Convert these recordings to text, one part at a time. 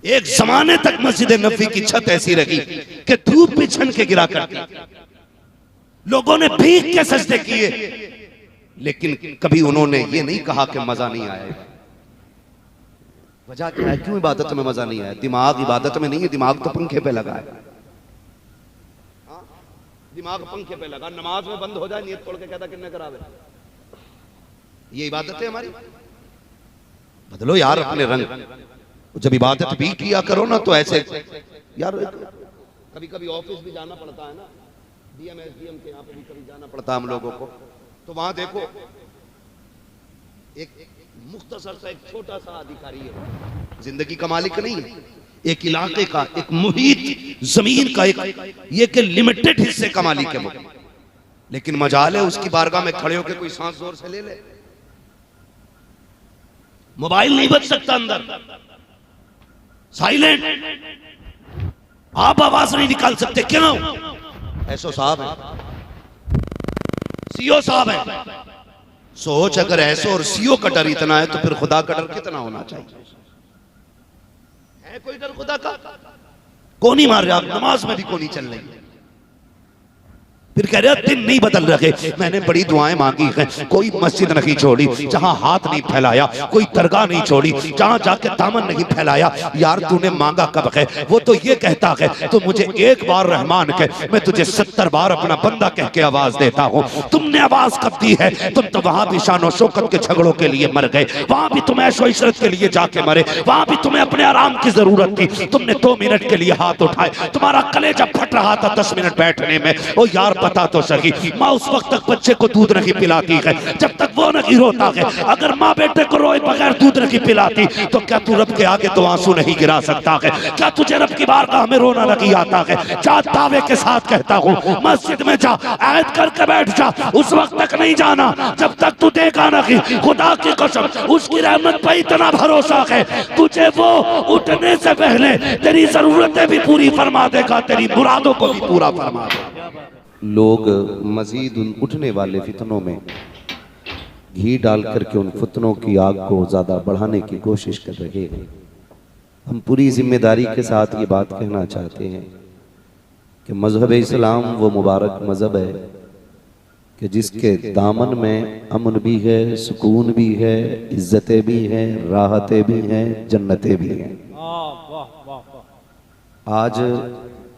एक जमाने तक मस्जिद नबवी की छत ऐसी रही कि धूप भी छन के गिरा करती, लोगों ने भीग के सजदे किए, लेकिन कभी उन्होंने ये नहीं कहा कि मजा नहीं आया। वजह क्या है? क्यों इबादत में मजा नहीं आया? दिमाग इबादत में नहीं है, दिमाग तो पंखे पे लगा है। दिमाग पंखे पे लगा, नमाज में बंद हो जाए, नियत पढ़ के कहता किन्ने करावे। ये इबादत है हमारी? बदलो यार अपने रंग। जब इबादत भी किया करो ना तो ऐसे यार, कभी कभी ऑफिस भी जाना पड़ता है ना, डीएम एसडीएम के यहाँ पे भी कभी जाना पड़ता है हम लोगों को, तो वहां देखो एक मुख्तसर सा एक छोटा सा अधिकारी है, जिंदगी का मालिक नहीं है, एक इलाके का, एक मुहित जमीन का, एक ये के लिमिटेड हिस्से का मालिक है वो, लेकिन मजाल है उसकी बारगाह में खड़े होकर कोई सांस जोर से ले ले, मोबाइल नहीं बज सकता अंदर, साइलेंट, आप आवाज नहीं निकाल सकते। क्यों? एसओ साहब है, सीओ साहब है। सोच, अगर एसओ और सीओ का डर इतना है तो फिर खुदा का डर कितना होना चाहिए? है कोई डर खुदा का? कौन ही मार रहे आप, नमाज में भी कौन नहीं चल रही है। फिर कह रहे दिन नहीं बदल रहे, मैंने बड़ी दुआएं मांगी हैं, कोई मस्जिद नहीं छोड़ी जहां हाथ नहीं फैलाया, कोई दरगाह नहीं छोड़ी जहां जाके दामन नहीं फैलाया। यार तूने मांगा कब है? वो तो ये कहता है तो मुझे एक बार रहमान कह, मैं तुझे 70 बार अपना बंदा कह के आवाज देता हूँ। तुमने आवाज कब दी है? तुम तो वहां भी शानो शौकत के झगड़ों के लिए मर गए, वहां भी तुम्हें ऐशो इशरत के लिए जाके मरे, वहां भी तुम्हें अपने आराम की जरूरत थी, तुमने 2 मिनट के लिए हाथ उठाए, तुम्हारा कलेजा फट रहा था 10 मिनट बैठने में। ओ यार बता तो सही, माँ उस वक्त तक बच्चे को दूध नहीं पिलाती है जब तक वो नहीं रोता है। अगर माँ बेटे को रोए बगैर दूध नहीं पिलाती तो क्या तू रब के आगे तो आंसू नहीं गिरा सकता है? क्या तुझे रब की बारगाह में रोना नहीं आता है? जा, दावे के साथ कहता हूँ, मस्जिद में जा, ऐद करके बैठ जा, उस वक्त तक नहीं जाना जब तक तू देखा नहीं। खुदा की कसम, उसकी रहमत पर इतना भरोसा है, तुझे वो उठने से पहले तेरी जरूरतें भी पूरी फरमा देगा, तेरी मुरादों को भी पूरा फरमा देगा। लोग मजीद उन उठने वाले फितनों में घी डाल करके उन फितनों की आग को ज्यादा बढ़ाने की कोशिश कर रहे हैं। हम पूरी जिम्मेदारी के साथ ये बात कहना चाहते हैं कि मजहब इस्लाम वो मुबारक मजहब है कि जिसके दामन में अमन भी है, सुकून भी है, इज्जतें भी हैं, राहतें भी हैं, जन्नतें भी हैं। आज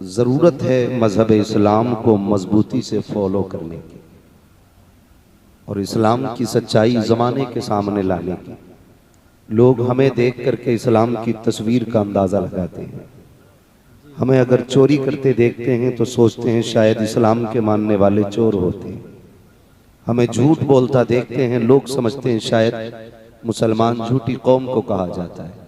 ज़रूरत है मजहब इस्लाम को मजबूती से फॉलो करने की और इस्लाम की सच्चाई ज़माने के सामने लाने की। लोग हमें देख करके इस्लाम की तस्वीर का अंदाज़ा लगाते हैं। हमें अगर चोरी करते देखते हैं तो सोचते हैं शायद इस्लाम के मानने वाले चोर होते हैं। हमें झूठ बोलता देखते हैं, लोग समझते हैं शायद मुसलमान झूठी कौम को कहा जाता है।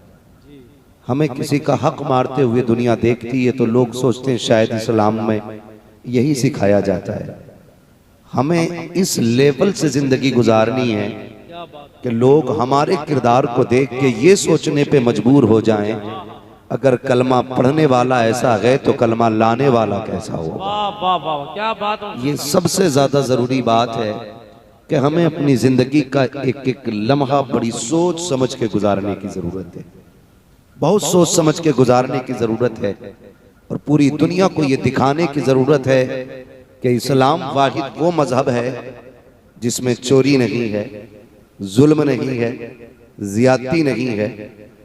हमें किसी का हक मारते हुए दुनिया देखती है तो लोग सोचते हैं शायद इस्लाम में यही सिखाया जाता है। हमें इस लेवल से जिंदगी गुजारनी है कि लोग हमारे किरदार को देख के ये सोचने पे मजबूर हो जाएं, अगर कलमा पढ़ने वाला ऐसा है तो कलमा लाने वाला कैसा होगा। क्या बात। ये सबसे ज्यादा जरूरी बात है कि हमें अपनी जिंदगी का एक एक लम्हा बड़ी सोच समझ के गुजारने की जरूरत है, बहुत सोच समझ के गुजारने की जरूरत है और पूरी दुनिया को ये दिखाने की जरूरत है कि इस्लाम वाहिद वो मजहब है जिसमें चोरी नहीं है, जुल्म नहीं है, ज्यादती नहीं है।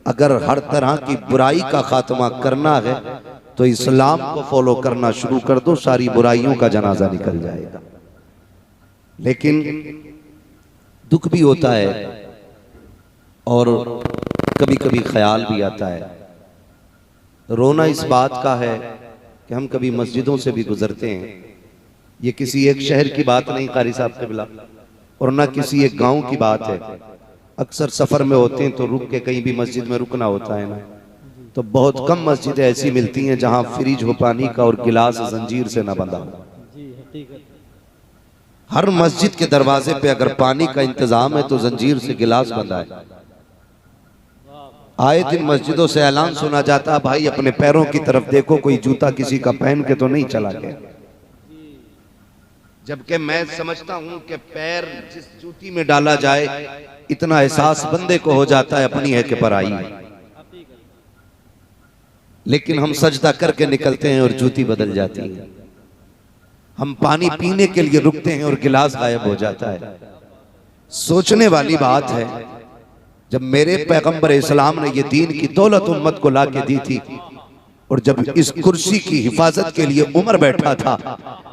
अगर हर तरह की बुराई का खात्मा करना है तो इस्लाम को फॉलो करना शुरू कर दो, सारी बुराइयों का जनाजा निकल जाएगा। लेकिन दुख भी होता है और कभी कभी ख्याल भी आता है। रोना इस बात का है कि हम कभी मस्जिदों से भी गुजरते हैं। ये किसी एक शहर की बात नहीं कारी साहब क़िबला, और ना किसी एक गांव की बात है। अक्सर सफर में होते हैं तो रुक के कहीं भी मस्जिद में रुकना होता है ना, तो बहुत कम मस्जिदें ऐसी मिलती हैं जहां फ्रिज हो पानी का और गिलास जंजीर से ना बंधा हो। हर मस्जिद के दरवाजे पे अगर पानी का इंतजाम है तो जंजीर से गिलास बंधा है। आए दिन मस्जिदों से ऐलान सुना जाता, भाई अपने पैरों की तरफ देखो, कोई जूता किसी का पहन के तो नहीं चला गया। जबकि मैं समझता हूं कि पैर जिस जूती में डाला जाए इतना एहसास बंदे को हो जाता है अपनी है कि पराई है। लेकिन हम सजदा करके निकलते हैं और जूती बदल जाती है। हम पानी पीने के लिए रुकते हैं और गिलास गायब हो जाता है। सोचने वाली बात है, जब मेरे पैगंबर इस्लाम ने ये दीन की दौलत उम्मत को ला के दी थी और जब इस कुर्सी की हिफाजत के लिए उमर बैठा था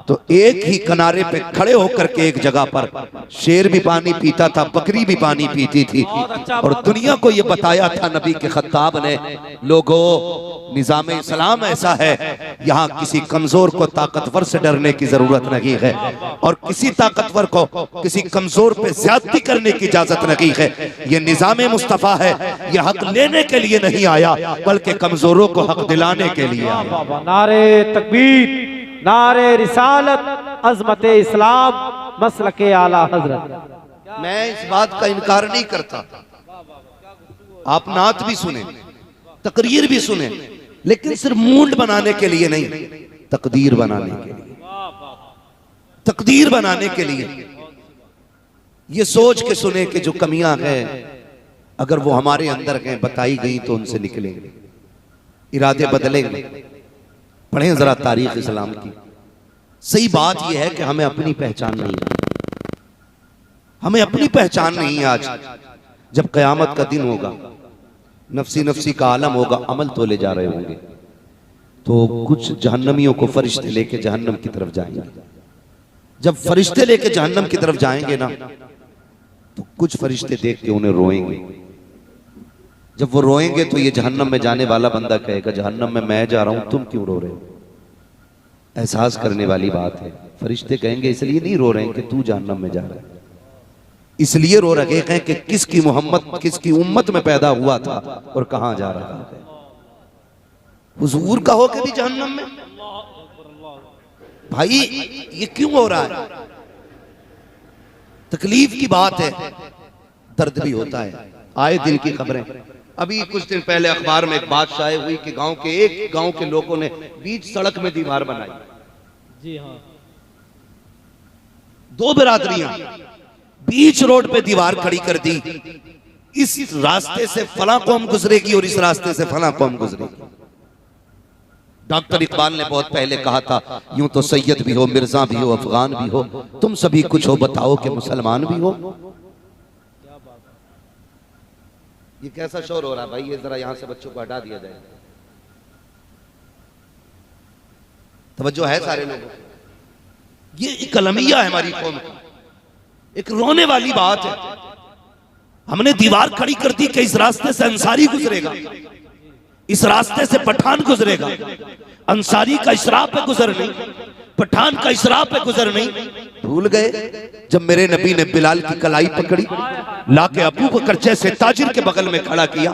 तो एक ही किनारे पे खड़े होकर के एक जगह पर शेर भी पानी पीता था, बकरी भी पानी पीती थी और दुनिया को ये बताया था नबी के खत्ताब ने, लोगों निजाम इस्लाम ऐसा है, यहाँ किसी कमजोर को ताकतवर से डरने की जरूरत नहीं है और किसी ताकतवर को किसी कमजोर पे ज्यादती करने की इजाजत नहीं है। ये निजाम मुस्तफा है, ये हक लेने के लिए नहीं आया बल्कि कमजोरों को हक दिलाने के लिए आया। नारे तकबीर, नारे रिसालत, अजमत इस्लाम, मसलके आला हजरत। मैं इस बात का इनकार नहीं करता, आप नात भी सुने, तकरीर भी सुने, लेकिन सिर्फ मूड बनाने के लिए नहीं, तकदीर बनाने के लिए, तकदीर बनाने के लिए। ये सोच के सुने कि जो कमियां हैं अगर वो हमारे अंदर हैं बताई गई तो उनसे निकलेंगे, इरादे बदलेंगे। पढ़ें जरा तारीख इस्लाम की। सही बात यह है कि हमें अपनी पहचान नहीं है, हमें अपनी पहचान नहीं है। आज जब कयामत का दिन होगा, नफसी नफसी का आलम होगा, अमल तोले जा रहे होंगे, तो कुछ जहन्नमियों को फरिश्ते लेके जहन्नम की तरफ जाएंगे। जब फरिश्ते लेके जहन्नम की तरफ जाएंगे ना, तो कुछ फरिश्ते देख के उन्हें रोएंगे। जब वो रोएंगे तो ये जहन्नम में जाने वाला बंदा कहेगा, जहन्नम में मैं जा रहा हूं, तुम क्यों रो रहे हो? एहसास करने वाली बात है। फरिश्ते कहेंगे इसलिए नहीं रो रहे हैं कि तू जहन्नम में जा रहा है, इसलिए रो रहे हैं कि किसकी मोहम्मद किसकी उम्मत में पैदा हुआ था और कहां जा रहा है। हुजूर का हो के भी जहन्नम में, भाई ये क्यों हो रहा है? तकलीफ की बात है, दर्द भी होता है। आए दिन की खबरें, अभी कुछ दिन पहले अखबार में एक बात शाये हुई कि एक गांव के लोगों ने बीच सड़क में दीवार बनाई। जी हाँ, दो बिरादरियां बीच रोड पे दीवार खड़ी कर दी, इस रास्ते से फला कौम गुजरेगी और इस रास्ते से फला कौम गुजरेगी। डॉक्टर इकबाल ने बहुत पहले कहा था, यूं तो सैयद भी हो, मिर्जा भी हो, अफगान भी हो, तुम सभी कुछ हो, बताओ कि मुसलमान भी हो। ये कैसा शोर हो रहा है भाई? ये जरा यहां से बच्चों को हटा दिया जाए। तवज्जो है सारे लोगों? ये एक अलमिया है हमारी कौम की, एक रोने वाली बात है। हमने दीवार खड़ी कर दी कि इस रास्ते से अंसारी गुजरेगा, इस रास्ते से पठान गुजरेगा। अंसारी का इशरा पे गुजर नहीं, पठान का इशरा पे गुजर नहीं। भूल गए जब मेरे नबी ने बिलाल की कलाई पकड़ी, लाके अबू बकर जैसे ताजिर के बगल में खड़ा किया,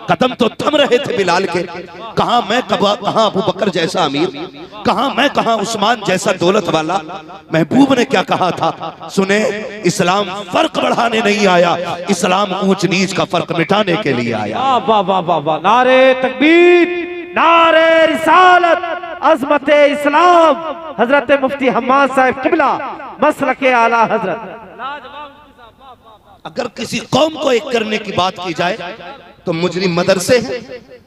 कदम तो थम रहे थे बिलाल के। कहां मैं, कहां अबू बकर जैसा अमीर, कहां मैं, कहां उस्मान जैसा दौलत वाला। महबूब ने क्या कहा था? सुने, इस्लाम फर्क बढ़ाने नहीं आया, इस्लाम ऊंच नीच का फर्क मिटाने के लिए आया। वाह वाह वाह वाह, नारे तकबीर, नारे रिसालत, अजमत इस्लाम, हजरत मुफ्ती हम्माद साहब किबला, मसलके आला हजरत। अगर किसी कौम को एक करने की बात की जाए तो मुजरिम मदरसे हैं,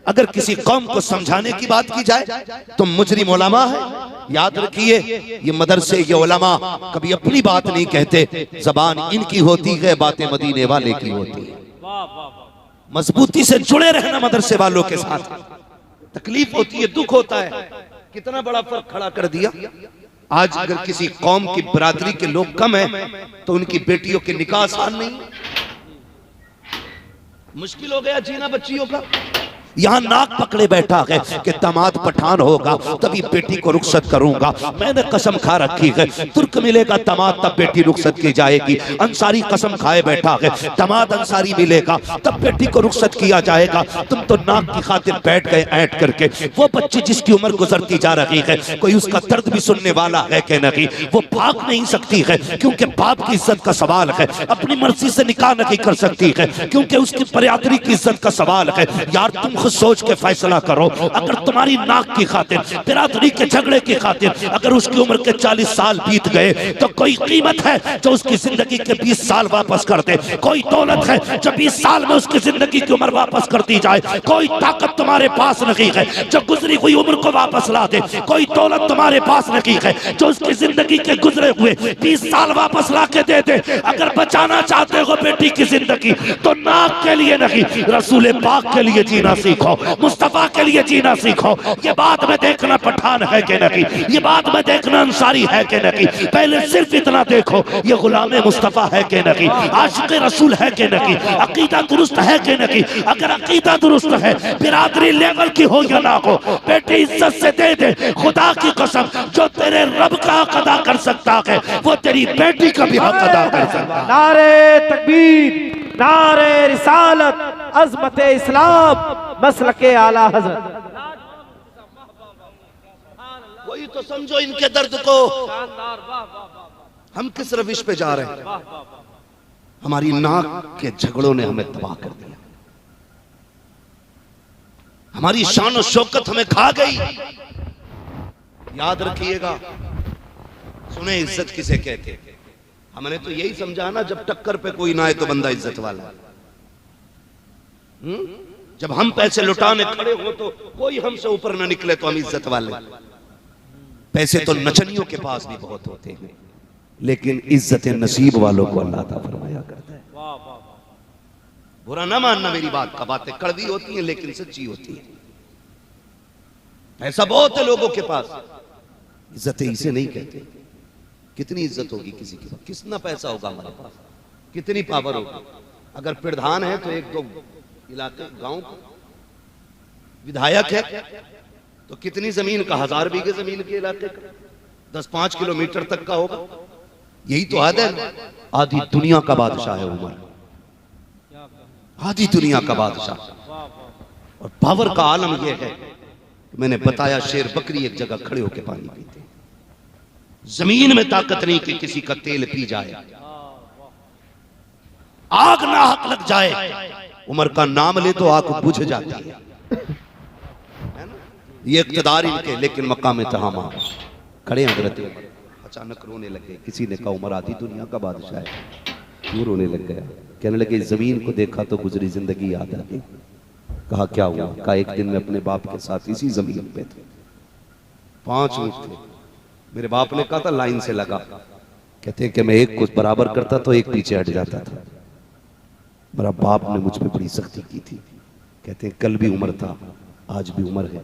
अगर किसी कौम को समझाने की बात की जाए तो मुजरिम उलमा है। याद रखिए, ये मदरसे, ये उलमा कभी अपनी बात नहीं कहते, जबान इनकी होती है, बातें मदीने वाले की होती है। मजबूती से जुड़े रहना मदरसे वालों के साथ। तकलीफ होती है, दुख होता है, कितना बड़ा फर्क खड़ा कर दिया। आज अगर किसी कौम की बरादरी के लोग कम हैं तो उनकी बेटियों के निकाह आसान नहीं, मुश्किल हो गया जीना बच्चियों का। यहाँ नाक पकड़े बैठा है कि दामाद पठान होगा तभी बेटी को रुखसत करूंगा। मैंने कसम खा रखी है, तुर्क मिलेगा दामाद तब बेटी रुखसत की जाएगी। अंसारी कसम खाए बैठा है, दामाद अंसारी मिलेगा तब बेटी को रुखसत किया जाएगा। तुम तो नाक की खातिर बैठ गए ऐंठ करके। वो बच्ची जिसकी उम्र गुजरती जा रही है, कोई उसका दर्द भी सुनने वाला है कि नहीं? वो भाग नहीं सकती है क्योंकि बाप की इज्जत का सवाल है। अपनी मर्जी से निकाह नहीं कर सकती है क्योंकि उसकी बरादरी की इज्जत का सवाल है। यार तुम खुद सोच के फैसला करो। अगर तुम्हारी नाक की खातिर, बिरादरी के झगड़े की खातिर अगर उसकी उम्र के 40 साल बीत गए तो कोई कीमत है जो उसकी जिंदगी के 20 साल वापस कर दे? कोई दौलत है जो 20 साल में उसकी जिंदगी की उम्र वापस कर दी जाए? कोई ताकत तुम्हारे पास नहीं है जो गुजरी हुई उम्र को वापस ला दे? कोई दौलत तुम्हारे पास नहीं है जो उसकी जिंदगी के गुजरे हुए 20 साल वापस ला के दे दे? अगर बचाना चाहते हो बेटी की जिंदगी तो नाक के लिए नहीं, रसूल पाक के लिए जीना सीखो, मुस्तफा के लिए जीना सीखो। ये बात में देखना पठान है कि नहीं, ये बात में देखना अंसारी है कि नहीं, पहले सिर्फ इतना देखो ये गुलाम मुस्तफा है कि नहीं, आशिक रसूल है कि नहीं, अकीदा दुरुस्त है कि नहीं। अगर अकीदा दुरुस्त है, बिरादरी लेवल की हो या ना हो, बेटी इज्जत से दे दे। खुदा की कसम, जो तेरे रब का हक अदा कर सकता है वो तेरी बेटी का भी हक अदा कर सकता है। नारे तकबीर, नारे रिसालत, अज़मत इस्लाम, मसलके आला हज़रत। वही तो समझो इनके दर्द को। हम किस रविश पे जा रहे हैं? हमारी नाक के झगड़ों ने हमें तबाह कर दिया, हमारी शान और शौकत हमें खा गई। याद रखिएगा, सुने इज्जत किसे कहते? हमने तो यही समझा ना, जब टक्कर पे कोई ना आए तो बंदा इज्जत वाला है। जब हम पैसे लुटाने खड़े हो तो कोई हमसे ऊपर ना निकले तो हम इज्जत वाले। पैसे तो नचनियों के पास भी बहुत होते हैं, लेकिन इज्जत नसीब वालों को अल्लाह ताला फरमाया करता है। बुरा ना मानना मेरी बात का, बातें कड़वी होती हैं लेकिन सच्ची होती है। पैसा बहुत है लोगों के पास, इज्जत इसे नहीं कहते। कितनी इज्जत होगी किसी के पास, कितना पैसा होगा हमारे पास, कितनी पावर होगी। अगर प्रधान है तो 1-2 इलाके गांव का विधायक है तो कितनी जमीन का, 1000 बीघे जमीन के इलाके का, 10-5 किलोमीटर तक का होगा। यही तो हद है। आधी दुनिया का बादशाह है उमर, आधी दुनिया का बादशाह। और पावर का आलम यह है, मैंने बताया शेर बकरी एक जगह खड़े होकर पानी पीते, जमीन में ताकत नहीं कि किसी का तेल पी जाए, आग ना हक लग जाए। उमर का नाम ले तो आग बुझ जाती है। ये इख्तिदार इनके, लेकिन मकाम तहामा खड़े हजरत अचानक रोने लगे। किसी ने कहा उमर आधी दुनिया का बादशाह है, क्यों रोने लग गया? कहने लगे जमीन को देखा तो गुजरी जिंदगी याद आ गई। कहा क्या हुआ? कहा एक दिन मैं अपने बाप के साथ इसी जमीन पे थे, 5 ऊंट थे। मेरे बाप ने कहा था लाइन से लगा। कहते हैं कि मैं एक को बराबर करता तो एक पीछे हट जाता था। मेरा बाप ने मुझ पे बड़ी सख्ती की थी। कहते हैं कल भी उम्र था, आज भी उम्र है।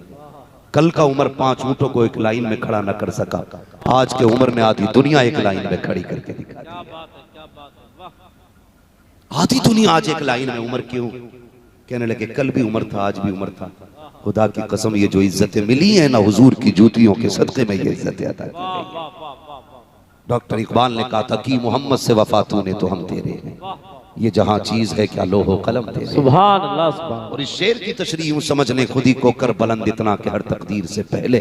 कल का उम्र 5 ऊंटों को एक लाइन में खड़ा न कर सका, आज के उम्र ने आधी दुनिया एक लाइन में खड़ी करके दिखा दी। आधी दुनिया आज एक लाइन में, उम्र क्यों? कहने लगे कल भी उम्र था, आज भी उम्र था। खुदा की कसम, ये जो इज्जतें मिली हैं ना हुजूर की जूतियों के सदके में, ये इज्जतें अता की गई। डॉक्टर इकबाल ने कहा था कि मोहम्मद से वफा तूने तो हम तेरे हैं, ये जहां चीज है क्या लोहो कलम तेरे। सुभान अल्लाह, सुभान। और इस शेर की तशरीह यूं समझ लें, खुदी को कर बुलंद इतना कि हर तकदीर से पहले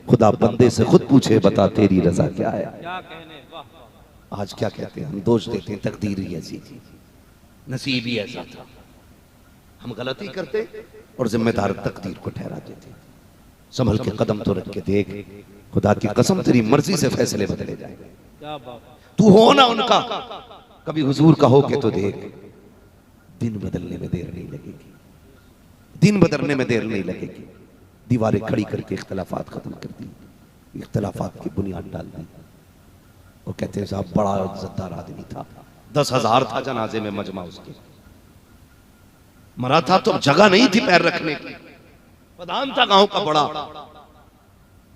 खुदा बंदे से खुद पूछे बता तेरी रजा क्या है। आज क्या कहते हैं हम? दोष देते हैं तकदीर ही ऐसी थी, नसीब ही ऐसा था। हम गलती करते और जिम्मेदार तकदीर को ठहरा देते। संभल के कदम तो रख के देख, खुदा की कसम तेरी मर्जी से फैसले बदले जाएंगे। तू हो ना उनका, कभी हुजूर का हो के तो देख। दिन बदलने में देर नहीं लगेगी, दिन बदलने में देर नहीं लगेगी। दीवारें खड़ी करके इख्तलाफात खत्म कर दी, इख्तलाफात की बुनियाद डाल दी। वो कहते हैं साहब बड़ा इज्जतदार आदमी था, 10,000 था जनाजे में मजमा उसके, मरा था तो जगह नहीं थी पैर रखने की, प्रधान था गांव का बड़ा।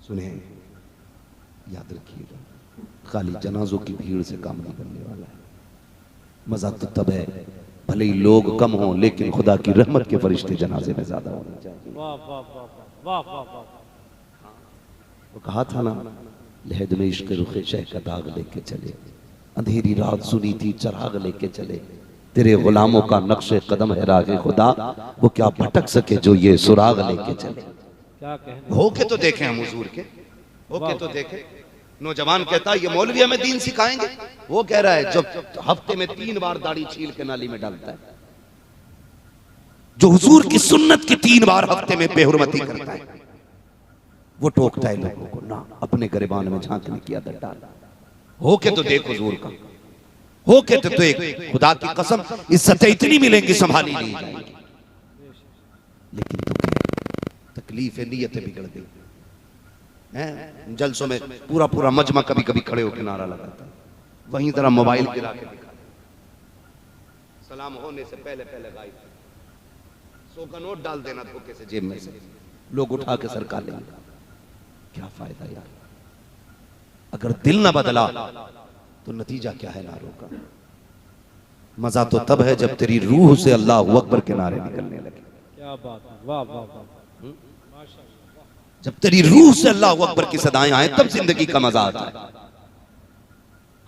सुने, याद रखिएगा, खाली जनाजों की भीड़ से काम नहीं करने वाला है। मजा तो तब है भले ही लोग कम हों, लेकिन खुदा की रहमत के फरिश्ते जनाजे में ज्यादा होने चाहिए। वो कहा था ना, लहद में इश्क रुखे शह का दाग लेके चले, अंधेरी रात सुनी थी चराग लेके चले, तेरे गुलामों का नक्शे कदम है रागे खुदा, वो क्या भटक सके जो ये सुराग लेके चले। हो के तो देखें हम हुजूर के, हो के तो देखें। नौजवान कहता है ये मौलवी हमें दीन सिखाएंगे, वो कह रहा है जब हफ्ते में 3 बार दाढ़ी छील के नाली में डालता है। जो हुजूर की सुन्नत की 3 बार हफ्ते में बेहुरमती करता है, वो टोकता है लोगों को, ना अपने गिरबान में झांकने की आदत डाल। हो के तो देख हुजूर का, हो के तो देख, खुदा की कसम इज्जतें इतनी मिलेंगी संभाली नहीं जाएंगी। लेकिन तो तकलीफ है, नीयतें बिगड़ गई हैं। जलसों में पूरा पूरा मजमा कभी कभी खड़े होकर नारा लगाता है, वहीं जरा मोबाइल गिरा के दिखा, सलाम होने से पहले पहले गायब, 100 का नोट डाल देना धोखे से जेब में से, लोग उठा के सरका लेंगे। क्या फायदा यार, अगर दिल ना बदला तो नतीजा क्या है नारों का। मजा तो तब है जब तेरी रूह से अल्लाह अकबर के नारे निकलने लगे। क्या बात है, वाह वाह वाह। जब तेरी रूह से अल्लाह अकबर की सदाएं आए तब जिंदगी का मजा आता है।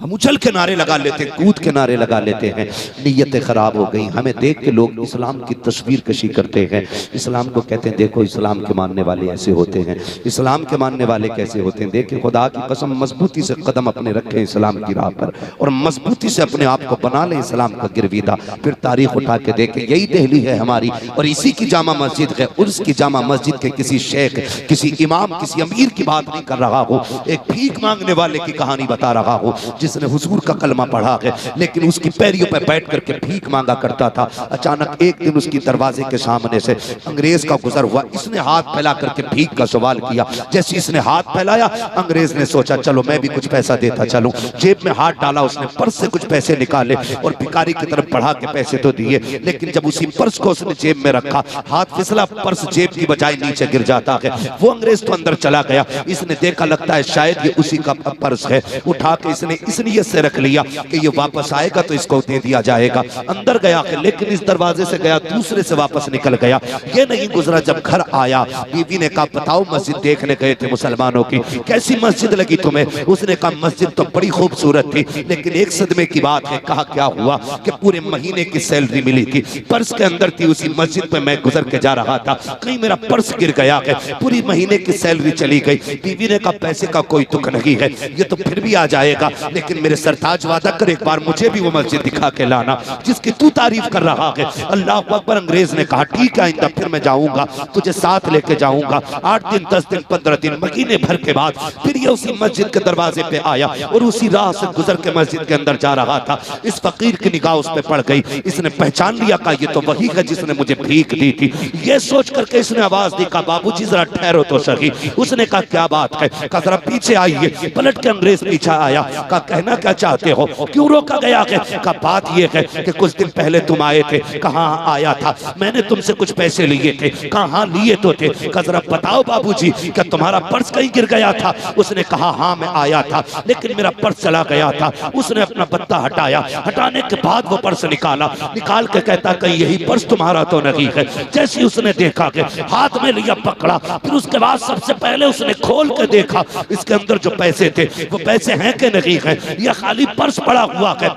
हम उछल के नारे लगा लेते, कूद के नारे लगा लेते हैं, नीयतें खराब हो गई। हमें देख के लोग इस्लाम की तस्वीर कशी करते हैं, इस्लाम को कहते हैं देखो इस्लाम के मानने वाले ऐसे होते हैं, इस्लाम के मानने वाले कैसे होते हैं। देखिए खुदा की कसम, मजबूती से कदम अपने रखें इस्लाम की राह पर और मजबूती से अपने आप को बना लें इस्लाम का गिरविदा। फिर तारीख उठा के देखें, यही दिल्ली है हमारी और इसी की जामा मस्जिद है। उर्स की जामा मस्जिद के किसी शेख, किसी इमाम, किसी अमीर की बात नहीं कर रहा हो, एक भीख मांगने वाले की कहानी बता रहा हो जिसने हुजूर का कलमा पढ़ा है लेकिन उसकी पैरियों पर बैठ करके भीख मांगा करता था। अचानक एक दिन उसकी दरवाजे के सामने से अंग्रेज का गुजर हुआ, इसने हाथ फैला करके भीख का सवाल किया। जैसे इसने हाथ फैलाया, अंग्रेज ने सोचा चलो मैं भी कुछ पैसा देता चलूं। जेब में हाथ डाला, उसने पर्स से कुछ पैसे निकाले और भिखारी की तरफ बढ़ा के पैसे तो दिए, लेकिन जब उसी पर्स को उसने जेब में रखा, हाथ फिसला, पर्स जेब की बजाय नीचे गिर जाता है। वो अंग्रेज तो अंदर चला गया, इसने देखा लगता है शायद ये उसी का पर्स है, उठा के इसने इस नियत से रख लिया कि ये वापस आएगा तो इसको दे दिया जाएगा। अंदर गया लेकिन इस दरवाजे से गया, दूसरे से वापस निकल गया। ये नहीं गुजरा, जब घर आया बीवी ने कहा बताओ मस्जिद देखने गए थे मुसलमानों की, कैसी मस्जिद लगी तुम्हें? उसने कहा मस्जिद तो बड़ी खूबसूरत थी लेकिन एक सदमे की बात है। कहा क्या हुआ? कि पूरे महीने की सैलरी मिली थी, पर्स के अंदर थी, उसी मस्जिद पे मैं गुजर के जा रहा था, कहीं मेरा पर्स गिर गया है, पूरी महीने की सैलरी चली गई। बीवी ने कहा पैसे का कोई दुख नहीं है, ये तो फिर भी आ जाएगा, लेकिन मेरे सरताज वादा कर एक बार मुझे भी वो मस्जिद दिखा के लाना जिसकी तू तारीफ कर रहा है। अल्लाह अकबर। अंग्रेज ने कहा ठीक है आइंदा फिर मैं जाऊंगा, तुझे साथ लेके जाऊंगा। 8 दिन 10 दिन 15 दिन महीने भर के बाद फिर ये उसी मस्जिद के दरवाजे पे आया और उसी राह से गुजर के मस्जिद के अंदर जा रहा था। इस फकीर की निगाह उस पे पड़ गई, इसने पहचान लिया, कहा ये तो वही है जिसने मुझे भीख दी थी। ये सोच करके इसने आवाज दी, कहा बाबूजी जरा ठहरो तो सही। उसने कहा क्या बात है? कहा जरा पीछे आइए। पलट के अंग्रेज पीछे आया, कहा कहना क्या चाहते हो, क्यों रोका गया है? कहा बात यह है कि कुछ दिन पहले तुम आए थे। कहाँ आया था? मैंने तुमसे कुछ पैसे लिए थे। कहाँ लिए तो थे? कहा जरा बताओ बाबूजी, क्या तुम्हारा पर्स कहीं गिर गया था? उसने कहा हाँ मैं आया था लेकिन मेरा पर्स चला गया था। उसने अपना पत्ता हटाया, हटाने के बाद वो पर्स निकाला, निकाल के कहता कहीं यही पर्स तुम्हारा तो नहीं है। जैसे उसने देखा कि हाथ में लिया, पकड़ा, फिर उसके बाद सबसे पहले उसने खोल के देखा इसके अंदर जो पैसे थे वो पैसे हैं कि नहीं है, या खाली पर्स पड़ा हुआ है।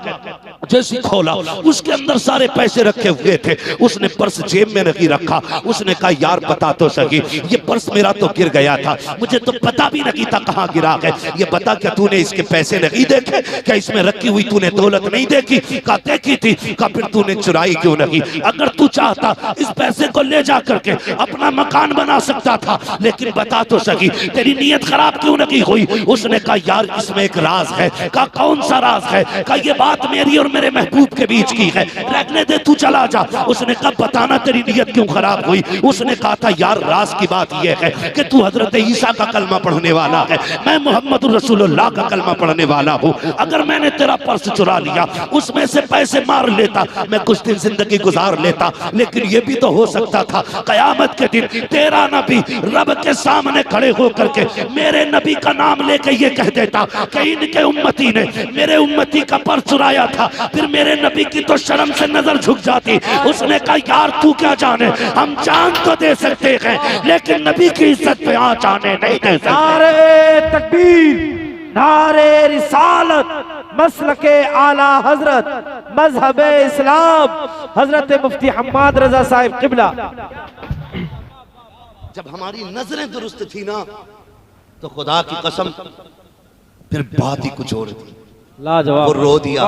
जैसे खोला उसके अंदर सारे पैसे रखे हुए थे। उसने पर्स जेब में नहीं रखा। उसने कहा यार बता तो सही, ये पर्स मेरा तो गिर गया था, मुझे तो पता भी नहीं था कहाँ गिरा है। ये बता क्या तूने इसके पैसे नहीं देखे? क्या इसमें रखी हुई तूने दौलत नहीं देखी? कहा देखी थी। कहा फिर तूने चुराई क्यों नहीं? अगर तू चाहता इस पैसे को ले जा करके अपना मकान बना सकता था, लेकिन बता तो सही तेरी नीयत खराब क्यों नहीं हुई? उसने कहा यार इसमें एक राज है। कहा कौन सा राज है? कहा ये बात मेरी और मेरे महबूब के बीच की है, रखने दे, तू चला जा। उसने कहा बताना तेरी नीयत क्यों खराब हुई? उसने कहा था यार राज की बात यह है कि तू हजरत ईसा का कलमा पढ़ने वाला है, मैं मोहम्मद रसूलुल्लाह का कलमा पढ़ने वाला हूँ। अगर मैंने तेरा पर्स चुरा लिया, उसमें से पैसे मार लेता, मैं कुछ दिन जिंदगी गुजार लेता, लेकिन यह भी तो हो सकता था कयामत के दिन तेरा नबी रब के सामने खड़े होकर के मेरे नबी का नाम लेके ये कह देता कि इनके उम्मती ने मेरे उम्मती का पर्स चुराया था, फिर मेरे नबी की तो शर्म से नजर झुक जाती। उसने कहा यार तू क्या जाने, हम जान तो दे सकते हैं लेकिन नबी की इज्जत पे आ जाने नहीं दे सकते। नारे तकबीर, नारे रिसालत, मसलके आला हजरत, मजहबे इस्लाम, हजरत मुफ्ती हम्माद रजा साहिब किबला। जब हमारी नजरें दुरुस्त थी ना तो खुदा की कसम फिर बात ही कुछ और थी। लाजवाब। वो रो दिया,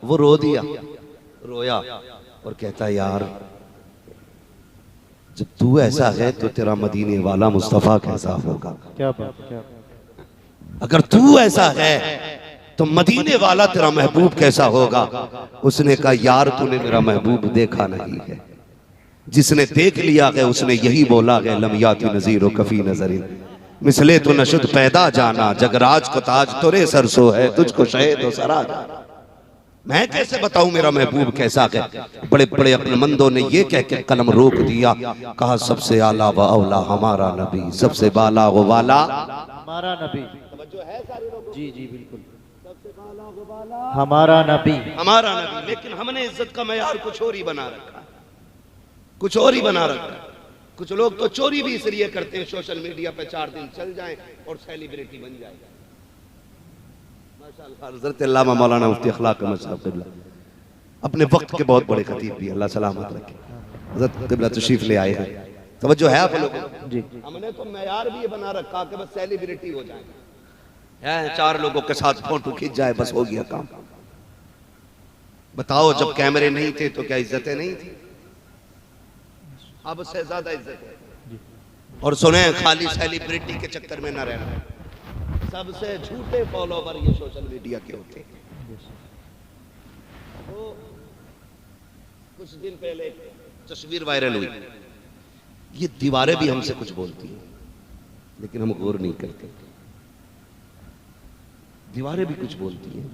वो रो दिया, रोया और कहता यार जब तू ऐसा है तो तेरा मदीने वाला मुस्तफा कैसा होगा। क्या बात, क्या अगर तू ऐसा है तो मदीने वाला तेरा महबूब कैसा होगा। उसने कहा यार तूने मेरा महबूब देखा नहीं है, जिसने देख लिया है उसने यही बोला है लमियाती नजीर कफी नजरिन मिसले तो नशुद पैदा जाना जगराज को ताज तोरे सरसो है तुझको शहे तो सरा जाना। मैं कैसे बताऊं मेरा महबूब कैसा है। बड़े बड़े अक्लमंदों ने ये कह के कलम रोक दिया, कहा सबसे आला व औला हमारा नबी, सबसे बाला वो वाला हमारा नबी। जी जी बिल्कुल, हमारा नबी, हमारा नबी। लेकिन हमने इज्जत का मयार कुछ और ही बना रखा, कुछ और ही बना रखा। कुछ लोग तो चोरी भी इसलिए करते हैं सोशल मीडिया पे 4 दिन चल जाएं और सेलिब्रिटी बन जाए। माशाअल्लाह हज़रत अल्लामा मौलाना मुफ्ती अखलाक अहमद साहब क़िबला अपने वक्त के बहुत बड़े खतीब भी, अल्लाह सलामत रखे, हज़रत क़िबला तशरीफ ले आए हैं। तवज्जो है आप लोगों को जी। हमने तो मयार भी ये बना रखा कि बस सेलिब्रिटी हो जाए, है 4 लोगों के साथ फोटो खींच जाए बस हो गया काम। बताओ जब कैमरे नहीं थे तो क्या इज्जतें नहीं थी? अब से ज्यादा इज्जत है। और सुने खाली सेलिब्रिटी के चक्कर में ना रहना, सबसे झूठे फॉलोवर ये सोशल मीडिया के होते हैं। तो कुछ दिन पहले तस्वीर वायरल हुई, ये दीवारें भी हमसे कुछ बोलती हैं लेकिन हम गौर नहीं करते। दीवारें भी कुछ बोलती हैं,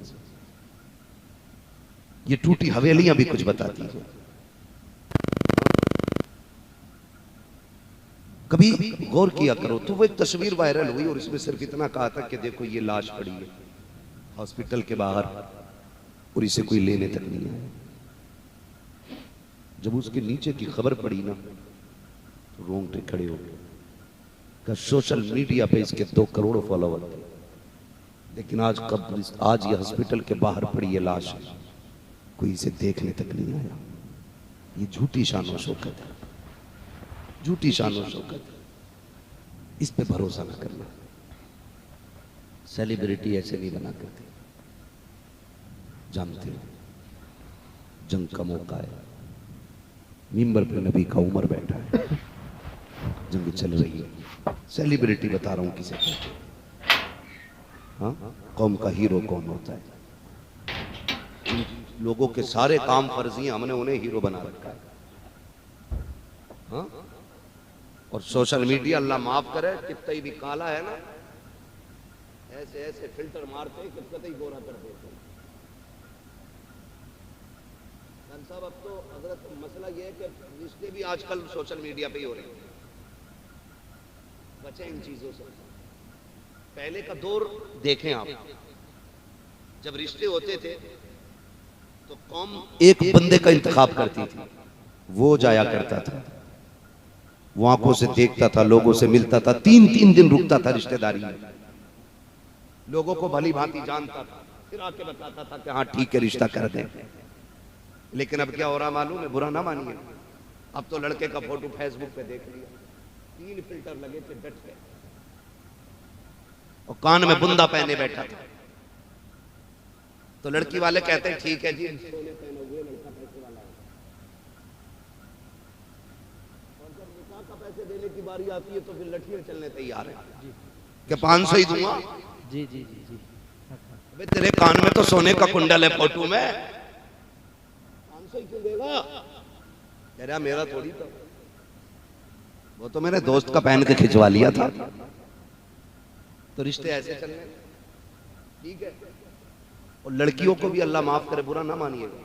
ये टूटी हवेलियां भी कुछ बताती हैं। कभी गौर किया करो। तो वो एक तस्वीर वायरल हुई और इसमें सिर्फ इतना कहा था कि देखो ये लाश पड़ी है हॉस्पिटल के बाहर और इसे कोई लेने तक नहीं आया। जब उसके नीचे की खबर पड़ी ना तो रोंगटे खड़े हो गए कि सोशल मीडिया पे इसके 2 करोड़ फॉलोवर थे, लेकिन आज ये हॉस्पिटल के बाहर पड़ी ये लाश है, कोई इसे देखने तक नहीं आया। ये झूठी शान शौकत है, झूठी शान शौकत। इस पे भरोसा ना करना। सेलिब्रिटी ऐसे नहीं बना करते। जानते हो जंग का मौका है, मिंबर पे नबी का उमर बैठा है, जंग चल रही है, सेलिब्रिटी बता रहा हूं किसे कहते हैं। हाँ, कौम का हीरो कौन होता है? लोगों के सारे काम फर्जी, हमने उन्हें हीरो बना रखा है। हाँ? और सोशल मीडिया अल्लाह माफ करे कितना भी काला है ना, ऐसे ऐसे फिल्टर मारते हैं कितना ही गोरा कर देते हैं। साहब अब तो हजरत मसला ये है कि रिश्ते भी आजकल सोशल मीडिया पे ही हो रहे हैं। बचे इन चीजों से। पहले का दौर देखें आप, जब रिश्ते होते थे तो कौम एक बंदे का इंतखाब करती थी, वो जाया करता था, वो आंखों से देखता था, लोगों से मिलता था, 3-3 दिन रुकता था रिश्तेदारी में, लोगों को भली भांति जानता था, फिर आके बताता था कि हाँ ठीक है रिश्ता कर दें। लेकिन अब क्या हो रहा मालूम है? बुरा ना मानिए, अब तो लड़के का फोटो फेसबुक पे देख लिया, 3 फिल्टर लगे थे डट पे, और कान में बुंदा पहने बैठा था। तो लड़की वाले कहते हैं ठीक है जी, सोने पहने हुए लड़का पैसे वाला है। और जब निकाह का पैसे देने की बारी आती है तो फिर लठियां चलने तैयार है कि 500 ही दूंगा। जी जी जी जी। अबे तेरे कान में तो सोने का कुंडल है फोटो में, 500 ही क्यों देगा? कह रहा मेरा थोड़ी था, वो तो मेरे दोस्त का पहन के खिंचवा लिया था। तो रिश्ते ऐसे चलने ठीक है। और लड़कियों को भी अल्लाह माफ करे, बुरा ना मानिएगा,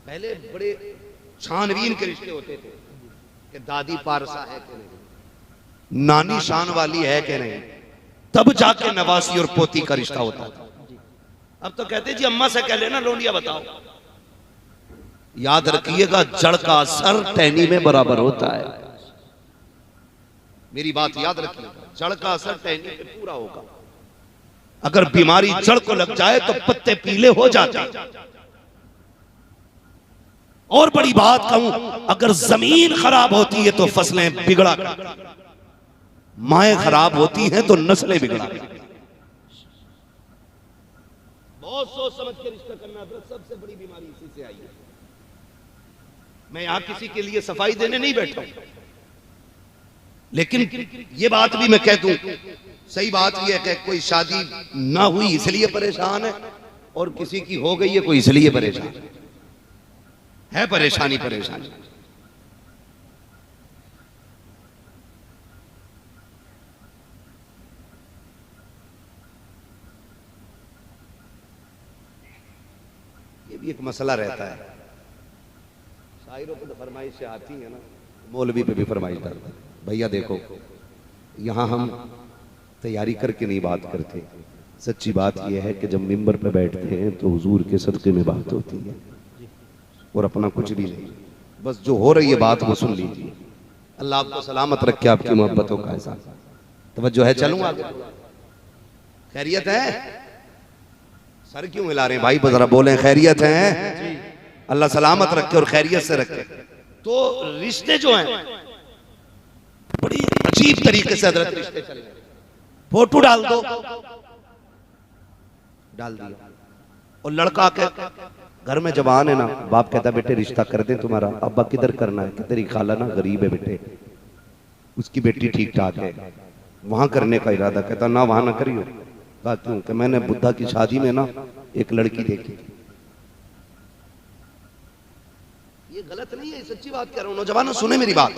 पहले बड़े छानबीन के रिश्ते होते थे कि दादी पारसा है कि नहीं, नानी शान वाली है कि नहीं, तब जाके नवासी और पोती का रिश्ता होता था। अब तो कहते जी अम्मा से कह लेना लोनिया बताओ। याद रखिएगा जड़ का असर टहनी में बराबर होता है। मेरी बात याद रखिएगा, जड़ का असर टहनी पे पूरा होगा। अगर बीमारी जड़ को लग जाए तो पत्ते पीले हो जाते हैं। और बड़ी बात कहूं, अगर जमीन खराब होती है तो फसलें बिगड़ा करती, माएं खराब होती हैं तो नस्लें बिगड़ा करती। बहुत सोच समझ के रिश्ता करना, सबसे बड़ी बीमारी इसी से आई है। मैं यहां किसी के लिए सफाई देने नहीं बैठा हूं, लेकिन ये बात भी मैं कह दूं, सही बात यह है कि कोई शादी ना हुई इसलिए परेशान है और किसी की हो गई है कोई इसलिए परेशान है परेशानी परेशानी। ये भी एक मसला रहता है, शायरों पे तो फरमाइश से आती है ना, मौलवी पे भी फरमाइश डालता है। भैया देखो, यहां हम तैयारी करके नहीं बात करते, सच्ची बात यह है कि जब मिंबर पे बैठते हैं तो हुजूर के सदक़े में बात होती है और अपना कुछ भी नहीं, बस जो हो रही है बात वो सुन लीजिए। अल्लाह आपको सलामत रखे, आपकी मोहब्बतों का एहसास। तवज्जो है, चलूं आगे? खैरियत है? सर क्यों हिला रहे हैं भाई, जरा बोलें खैरियत है? अल्लाह सलामत रखे और खैरियत से रखे। तो रिश्ते जो हैं बड़ी अजीब तरीके से हजरत रिश्ते चले। फोटो डाल दो, डाल दिया, और लड़का के घर में जवान है ना, बाप कहता बेटे रिश्ता कर दें तुम्हारा। अब्बा किधर करना है? कि तेरी खाला ना गरीब है बेटे, उसकी बेटी ठीक ठाक है, वहां करने का इरादा। कहता ना वहां ना करियो। कहा क्यों? कि मैंने बुद्धा की शादी में ना एक लड़की देखी। ये गलत नहीं है, सच्ची बात कह रहा हूं, नौजवानों सुने मेरी बात।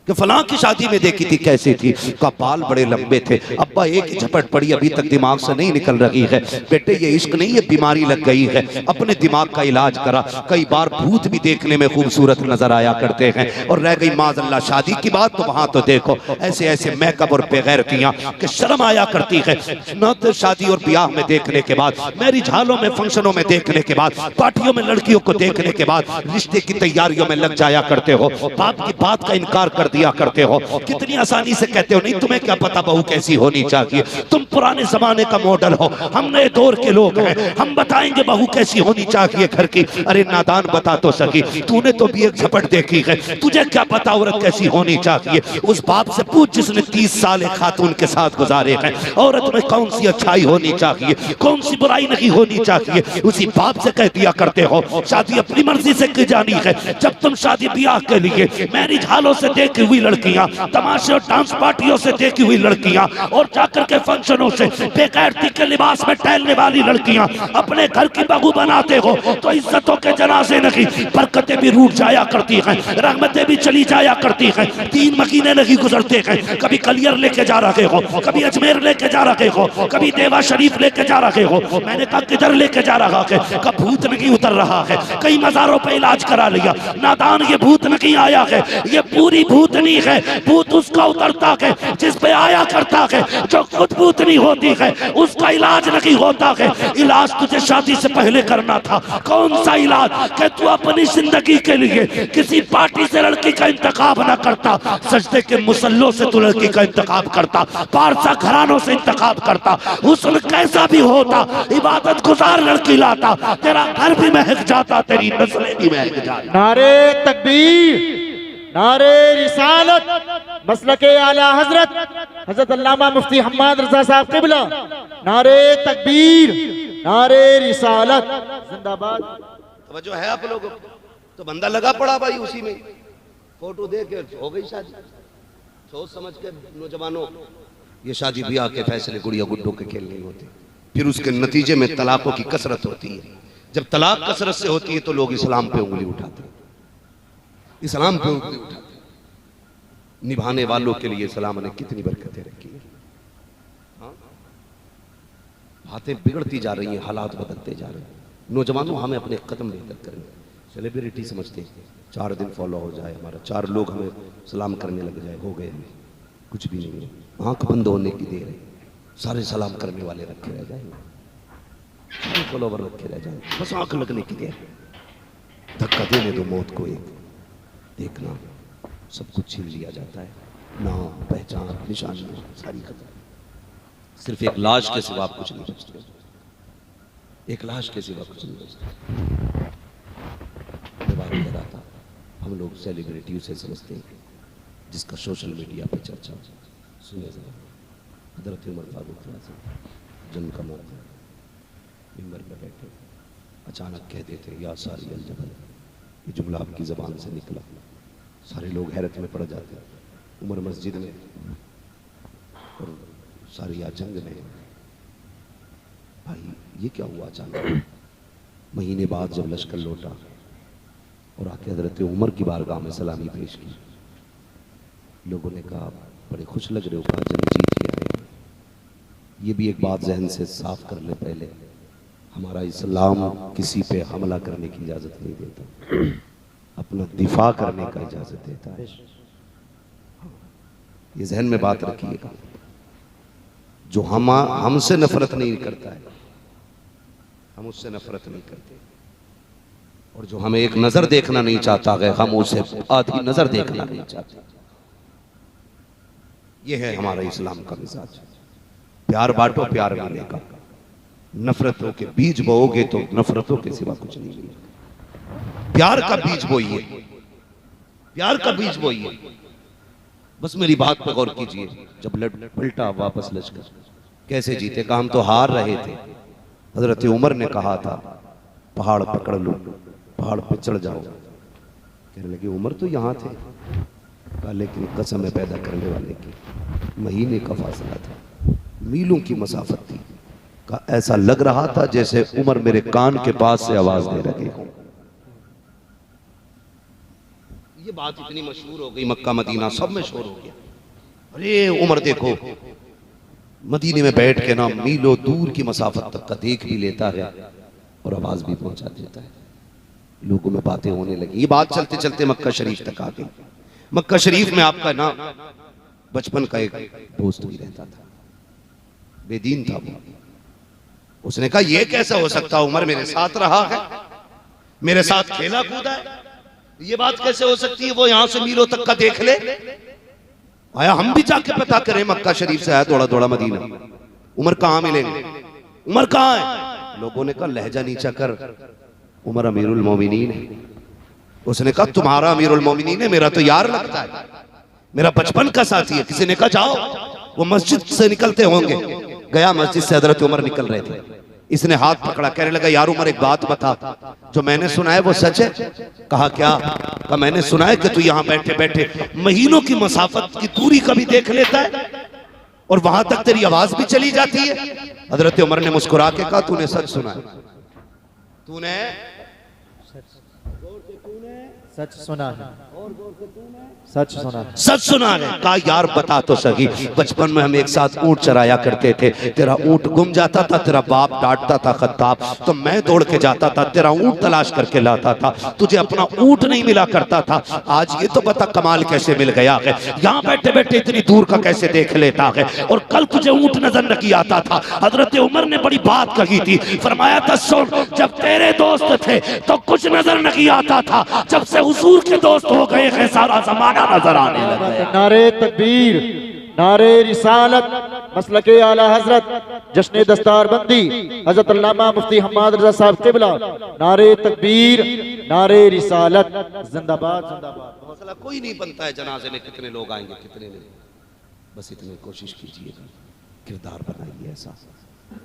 कि फलां की शादी में देखी थी, कैसी थी? का बाल बड़े लंबे थे। अब्बा एक ही झपट पड़ी, अभी तक दिमाग से नहीं निकल रही है। बेटे ये इश्क नहीं, ये बीमारी लग गई है, अपने दिमाग का इलाज करा। कई बार भूत भी देखने में खूबसूरत नजर आया करते हैं। और रह गई माज़अल्लाह शादी की बात, तो वहां तो देखो ऐसे ऐसे मेकअप और बेगैरतियां कि शर्म आया करती है। न तो शादी और ब्याह में देखने के बाद, मैरिज हॉलों में फंक्शनों में देखने के बाद, पार्टियों में लड़कियों को देखने के बाद रिश्ते की तैयारियों में लग जाया करते हो। बाप की बात का इनकार कर दिया करते हो। कितनी आसानी से कहते हो नहीं तुम्हें क्या पता बहू कैसी होनी चाहिए, तुम पुराने जमाने का मॉडल हो, हम नए दौर के लोग हैं, हम बताएंगे बहू कैसी होनी चाहिए घर की। अरे नादान बता तो सकी, तूने तो भी एक झपट देखी है, तुझे क्या पता औरत कैसी होनी चाहिए? उस बाप से पूछ जिसने 30 साल एक खातून के साथ गुजारे हैं, औरत में कौन सी अच्छाई होनी चाहिए, कौन सी बुराई नहीं होनी चाहिए, उसी बाप से कह दिया करते हो। शादी अपनी मर्जी से की जानी है। जब तुम शादी ब्याह के लिए मैरिज हॉलों से देखी हुई लड़कियां, तमाशे और डांस पार्टियों से देखी हुई लड़कियां, और जाकर के फंक्शनों से बेगैरती के लिबास में टहलने वाली लड़कियां अपने घर की बहू बनाते हो, तो इज्जतों के जनाजे नहीं, बरकतें भी रूठ जाया करती हैं, रहमतें भी चली जाया करती हैं। 3 महीने नहीं गुजरते हैं, कभी कलियर लेके जा रहे हो, कभी अजमेर लेके जा रहे हो, कभी देवा शरीफ लेके जा रहे हो। मैंने कहा किधर लेके जा रहा है? कब भूत नहीं उतर रहा है, कई मजारों पे इलाज करा लिया, नादान ये भूत नहीं आया है, ये पूरी भूतनी है। भूत उसका उतरता है जिस पे आया करता है, जो खुद भूतनी होती है उसका इलाज नहीं होता है। इलाज तुझे शादी से पहले करना था। कौन सा इलाज? कि तू अपनी जिंदगी के लिए किसी पार्टी से लड़की का इंतखाब ना करता, सजदे के मुसल्लों से तू लड़की का इंतखाब करता, पारसा घरानों से इंतखाब करता, हुस्न कैसा भी होता, इबादत गुजार लड़की लाता, तेरा घर भी महक जाता, तेरी नस्लें भी महक जाती। नारे तकबीर, नारे रिसालत, मसलके आला हजरत हजरत अल्लामा मुफ्ती हम्माद रजा साहब क़िबला। नारे तकबीर, नारे रिसालत, जिंदाबाद। तवज्जो है आप लोगों को? तो बंदा लगा पड़ा भाई उसी में, फोटो दे के हो गई शादी। सोच समझ के नौजवानों, ये शादी ब्याह के फैसले गुड़िया गुड्डों के खेल नहीं होते, फिर उसके नतीजे में तलाकों की कसरत होती है। जब तलाक कसरत से होती है तो लोग इस्लाम पे उंगली उठाते हैं, इस्लाम पे उंगली उठाते हैं। निभाने वालों के लिए इस्लाम ने कितनी बरकतें रखी है। बातें बिगड़ती जा रही हैं, हालात बदलते जा रहे हैं। नौजवानों हमें अपने कदम बेहतर करें। सेलिब्रिटी समझते हैं 4 दिन फॉलो हो जाए हमारा, 4 लोग हमें सलाम करने लग जाए, हो गए हमें, कुछ भी नहीं है। आंख बंद होने की देर है, सारे सलाम करने वाले रखे रह जाएंगे, सारे फॉलोवर रखे रह जाएंगे, बस आंख लगने की देर। धक्का देने दो मौत को एक, देखना सब कुछ छीन लिया जाता है, नाम पहचान निशानियां सारी खत्म। सिर्फ एक लाश के सिवा कुछ नहीं बचता, एक लाश के सिवा कुछ नहीं बचता। मैं बात कर रहा था, हम लोग सेलिब्रिटी उसे समझते हैं जिसका सोशल मीडिया पे चर्चा सुने जरा। हज़रत उमर फारूक जन का मौका, मिंबर पर बैठे, अचानक कह देते या सारी अल जबल, ये जुमला आपकी ज़बान से निकला, सारे लोग हैरत में पड़ जाते। उमर मस्जिद में और सारी जंग में, भाई ये क्या हुआ अचानक। महीने बाद जब लश्कर लौटा और आके हजरत उमर की बारगाह में सलामी पेश की, लोगों ने कहा बड़े खुश लग रहे हो, कहा जंग जीत के आए। ये भी एक बात जहन से साफ कर ले पहले, हमारा इस्लाम किसी पे हमला करने की इजाज़त नहीं देता, अपना दिफा करने का इजाज़त देता है। ये जहन में बात रखिएगा। जो हमसे नफरत नहीं करता है, हम उससे नफरत नहीं करते, और जो हमें एक नजर देखना नहीं चाहता है, हम उसे आधी नजर देखना नहीं चाहते। ये है हमारा इस्लाम का मिजाज। प्यार बांटो, प्यार मिलेगा। नफरतों के बीज बोओगे तो नफरतों के सिवा कुछ नहीं मिलेगा। प्यार का बीज बोइए, प्यार का बीज बोइए। बस मेरी बात पर गौर कीजिए। जब पलटा वापस लश्कर, कैसे जीते? कहा हम तो हार रहे थे। हजरत उमर ने कहा था पहाड़ पकड़ लो, पहाड़ पे चढ़ जाओ। कहने लगे उमर तो यहाँ थे। कहा लेकिन कसम है पैदा करने वाले की, महीने का फासला था, मीलों की मसाफत थी। का ऐसा लग रहा था जैसे उमर मेरे कान के पास से आवाज दे रहे हो। ये बात इतनी मशहूर हो गई, मक्का मदीना सब में शोर हो गया। अरे उमर देखो, मदीने में बैठ के ना मीलों दूर की मसाफत तक का देख भी लेता है और आवाज भी पहुंचा देता है। लोगों में बातें होने लगी। ये बात चलते चलते मक्का शरीफ तक आ गई। मक्का शरीफ में आपका ना बचपन का एक दोस्त भी रहता था, बेदीन था वो। उसने कहा ये कैसा हो सकता, उमर मेरे साथ रहा है, मेरे साथ खेला कूदा है, ये बात कैसे हो सकती है वो यहां से मीलों तक का देख ले। आया हम भी जाके पता करें। मक्का शरीफ से आया दौड़ा दौड़ा मदीना। उमर कहां मिलेंगे, उमर कहां है? लोगों ने कहा लहजा नीचा कर, उमर अमीरुल मोमिनीन है। उसने कहा तुम्हारा अमीरुल मोमिनीन है, मेरा तो यार लगता है, मेरा बचपन का साथी है। किसी ने कहा जाओ, वो मस्जिद से निकलते होंगे। गया, मस्जिद से हजरत उमर निकल रहे थे। इसने हाथ पकड़ा, कहने लगा यार उमर एक बात बता, जो मैंने सुना है वो सच है? कहा क्या? कहा मैंने सुना है कि तू यहाँ बैठे बैठे महीनों की मसाफत की दूरी कभी देख लेता है और वहां तक तेरी आवाज भी चली जाती है। हजरत उमर ने मुस्कुरा के कहा तूने सच सुना है, तूने सच सुना है, सच सुना है, सच सुना है। कहा यार बता तो सही, बचपन में हम एक साथ ऊंट चराया करते थे, तेरा ऊंट गुम जाता था, तेरा बाप डांटता था खत्ताब, तो मैं दौड़ के जाता था, तेरा ऊंट तलाश करके लाता था, तुझे अपना ऊंट नहीं मिला करता था। आज ये तो बता कमाल कैसे मिल गया है, यहाँ बैठे बैठे इतनी दूर का कैसे देख लेता है, और कल तुझे ऊंट नजर नहीं आता था। हजरत उमर ने बड़ी बात कही थी, फरमाया था सुन, जब तेरे दोस्त थे तो कुछ नजर नहीं आता था, जब से हुजूर के दोस्त हो गए हैं सारा जमाना नजर आने लगा। नारे तकबीर, नारे रिसालत, मसलके आला हजरत, जश्न दस्तारबंदी हजरत अल्लामा मुफ्ती हम्माद रजा साहब क़िबला। नारे तकबीर, नारे रिसालत, जिंदाबाद जिंदाबाद। मसला कोई नहीं बनता है जनाजे में कितने लोग आएंगे कितने नहीं, बस इतनी कोशिश कीजिएगा, किरदार बनाइए ऐसा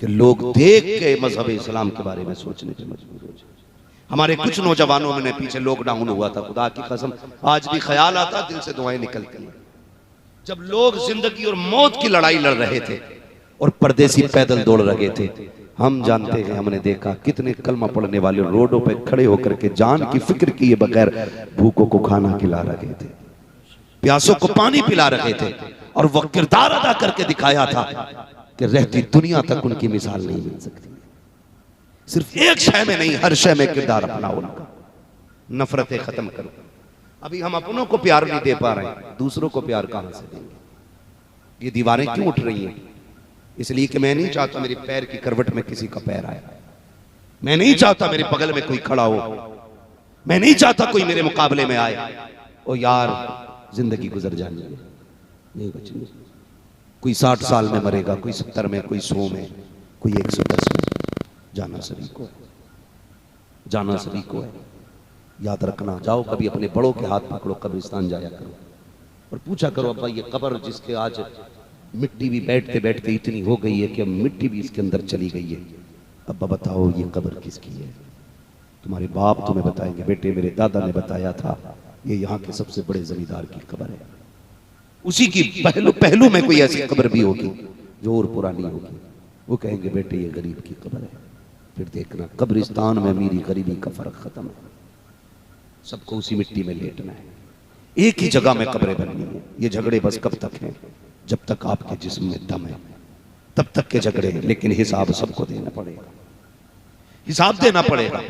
कि लोग देख के मजहब इस्लाम के बारे में सोचने पे मजबूर हो जाए। हमारे कुछ नौजवानों में पीछे लॉकडाउन हुआ था, खुदा की कसम आज भी ख्याल आता, दिल से दुआएं निकलती हैं। जब लोग जिंदगी और मौत की लड़ाई लड़ रहे थे और परदेसी पैदल दौड़ रहे थे, हम जानते हैं, हमने देखा कितने कलमा पढ़ने वाले रोडों पे खड़े होकर के जान की फिक्र किए बगैर भूखों को खाना खिला रहे थे, प्यासों को पानी पिला रहे थे, और वो किरदार अदा करके दिखाया था कि रहती दुनिया तक उनकी मिसाल नहीं मिल सकती। सिर्फ एक शय में नहीं, हर शय में किरदार अपनाओ उनका। नफरतें खत्म करो। अभी हम अपनों को प्यार नहीं दे पा रहे हैं, दूसरों को प्यार कहां से देंगे? ये दीवारें क्यों उठ रही हैं? इसलिए कि मैं नहीं चाहता मेरे पैर की करवट में किसी का पैर आए, मैं नहीं चाहता मेरे बगल में कोई खड़ा हो, मैं नहीं चाहता कोई मेरे मुकाबले में आए। ओ यार जिंदगी गुजर जानी है, नहीं बचनी। कोई 60 साल में मरेगा, कोई 70 में, कोई 100 में, कोई 110 में। जाना सभी को, जाना सभी को है, याद रखना। जाओ कभी अपने बड़ों के हाथ पकड़ो, कब्रिस्तान जाया करो और पूछा करो अब्बा ये कब्र जिसके आज मिट्टी भी बैठते बैठते इतनी हो गई है कि अब मिट्टी भी इसके अंदर चली गई है, अब्बा बताओ ये कब्र किसकी है? तुम्हारे बाप तुम्हें बताएंगे बेटे मेरे दादा ने बताया था ये यहाँ के सबसे बड़े जमींदार की कब्र है, उसी की पहलू पहलू में कोई ऐसी कब्र भी होगी जो और पुरानी होगी। वो कहेंगे बेटे ये गरीब की कब्र है। फिर देखना कब्रिस्तान में मेरी गरीबी का फर्क खत्म है, सबको उसी मिट्टी में लेटना है, एक ही जगह में कब्रें बननी है। ये झगड़े बस कब तक हैं? जब तक आपके जिस्म में दम है तब तक के झगड़े, लेकिन हिसाब सबको देना पड़ेगा, हिसाब देना पड़ेगा।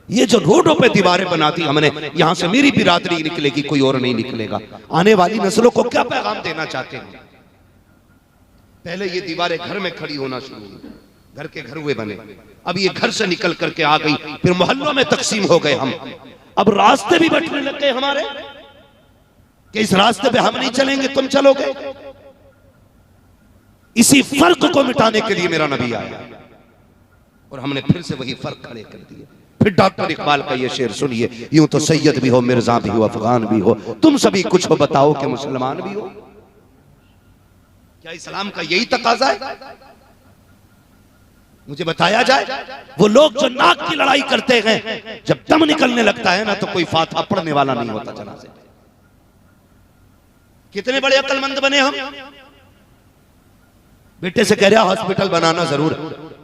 ये जो रोडों पे दीवारें बनाती हमने, यहां से मेरी बिरादरी निकलेगी, कोई और नहीं निकलेगा। आने वाली नस्लों को क्या पैगाम देना चाहते हैं? पहले ये दीवारें घर में खड़ी होना शुरू हुई, घर के घर हुए बने, अब ये घर से निकल करके आ गई, फिर मोहल्लों में तकसीम हो गए हम। अब रास्ते भी बंटने लग गए हमारे कि इस रास्ते पे हम नहीं चलेंगे तुम चलोगे। इसी फर्क को मिटाने के लिए मेरा नबी आया और हमने फिर से वही फर्क खड़े कर दिए। फिर डॉक्टर इकबाल का ये शेर सुनिए, यूं तो सैयद भी हो, मिर्जा भी हो, अफगान भी हो, तुम सभी कुछ हो, बताओ कि मुसलमान भी हो। क्या इस्लाम का यही तकाजा है? मुझे बताया जाए। वो लोग जो नाक की लड़ाई करते हैं, जब दम निकलने लगता है ना तो कोई फातिहा पढ़ने वाला नहीं होता जनाजे। कितने बड़े अक्लमंद बने हम। बेटे से कह रहा हॉस्पिटल बनाना जरूर।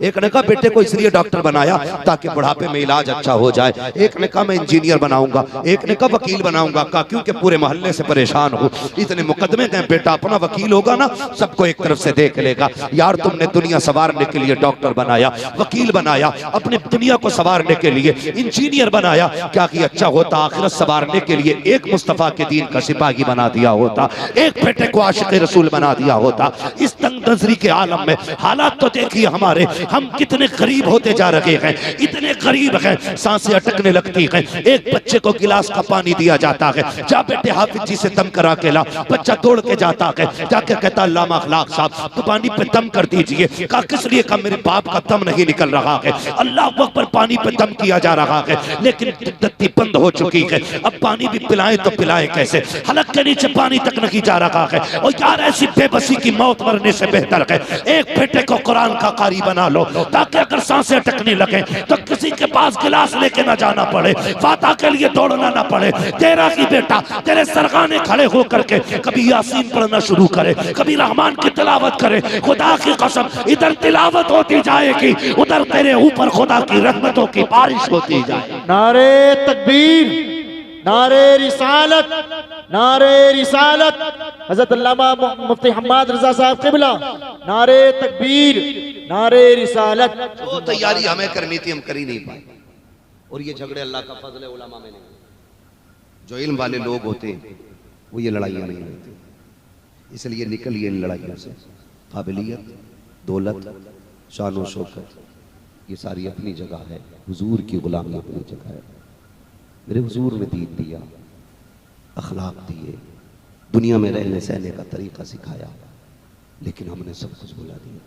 एक ने कहा बेटे को इसलिए डॉक्टर बनाया ताकि बुढ़ापे में इलाज अच्छा हो जाए। एक ने कहा मैं इंजीनियर बनाऊंगा, एक ने कहा वकील बनाऊंगा। कहा क्योंकि पूरे मोहल्ले से परेशान हूं, इतने मुकदमे गए, बेटा अपना वकील होगा ना सबको एक तरफ से देख लेगा। यार तुमने दुनिया संवारने के लिए डॉक्टर बनाया, वकील बनाया, अपनी दुनिया को संवारने के लिए इंजीनियर बनाया, क्या कि अच्छा होता आखिरत संवारने के लिए एक मुस्तफा के दीन का सिपाही बना दिया होता, एक बेटे को आशिक रसूल बना दिया होता। इस तंग नजरी के आलम में हालात तो देखिए हमारे, हम कितने गरीब होते जा रहे हैं, इतने गरीब हैं सांसें अटकने लगती हैं। एक बच्चे को गिलास का पानी दिया जाता है, जा बेटे हाफिज जी से दम करा के ला। बच्चा दौड़ के जाता है, जाके कहता अल्लामा अखलाक साहब तो पानी पे दम कर दीजिए। कहा किस लिए? कहा मेरे बाप का दम नहीं निकल रहा है। अल्लाह अकबर, पानी पे दम किया जा रहा है लेकिन दत्ती बंद हो चुकी है। अब पानी भी पिलाएं तो पिलाएं कैसे? हलक के नीचे पानी तक नहीं जा रहा है। और यार ऐसी बेबसी की मौत मरने से बेहतर है एक बेटे को कुरान का कारी बना लो, ताकि अगर सांसें अटकने लगे तो किसी के पास गिलास लेके ना जाना पड़े, फाता के लिए दौड़ना ना पड़े। तेरा ही बेटा तेरे सरगाने खड़े होकर के कभी यासीन पढ़ना शुरू करे, कभी रहमान की तिलावत करे। खुदा की कसम इधर तिलावत होती जाएगी, उधर तेरे ऊपर खुदा की रहमतों की बारिश होती जाएगी। नारे तकबीर, नारे रिसालत, नारे रिसालत। हजरत अल्लामा मुफ्ती हम्माद रजा साहब क़िबला, नारे तकबीर, नारे रिसालत। जो तैयारी हमें करनी थी हम कर ही नहीं पाए। और ये झगड़े अल्लाह का फजल है, उलमा में नहीं। जो इल्म वाले लोग होते हैं वो ये लड़ाइयाँ नहीं होती, इसलिए निकलिए इन लड़ाइयों से। काबिलियत, दौलत, शान व शौकत ये सारी अपनी जगह है, हुजूर की गुलामी अपनी जगह है। मेरे हुजूर ने दीन दिया, अखलाक दिए, दुनिया में रहने सहने का तरीका सिखाया, लेकिन हमने सब कुछ भुला दिया।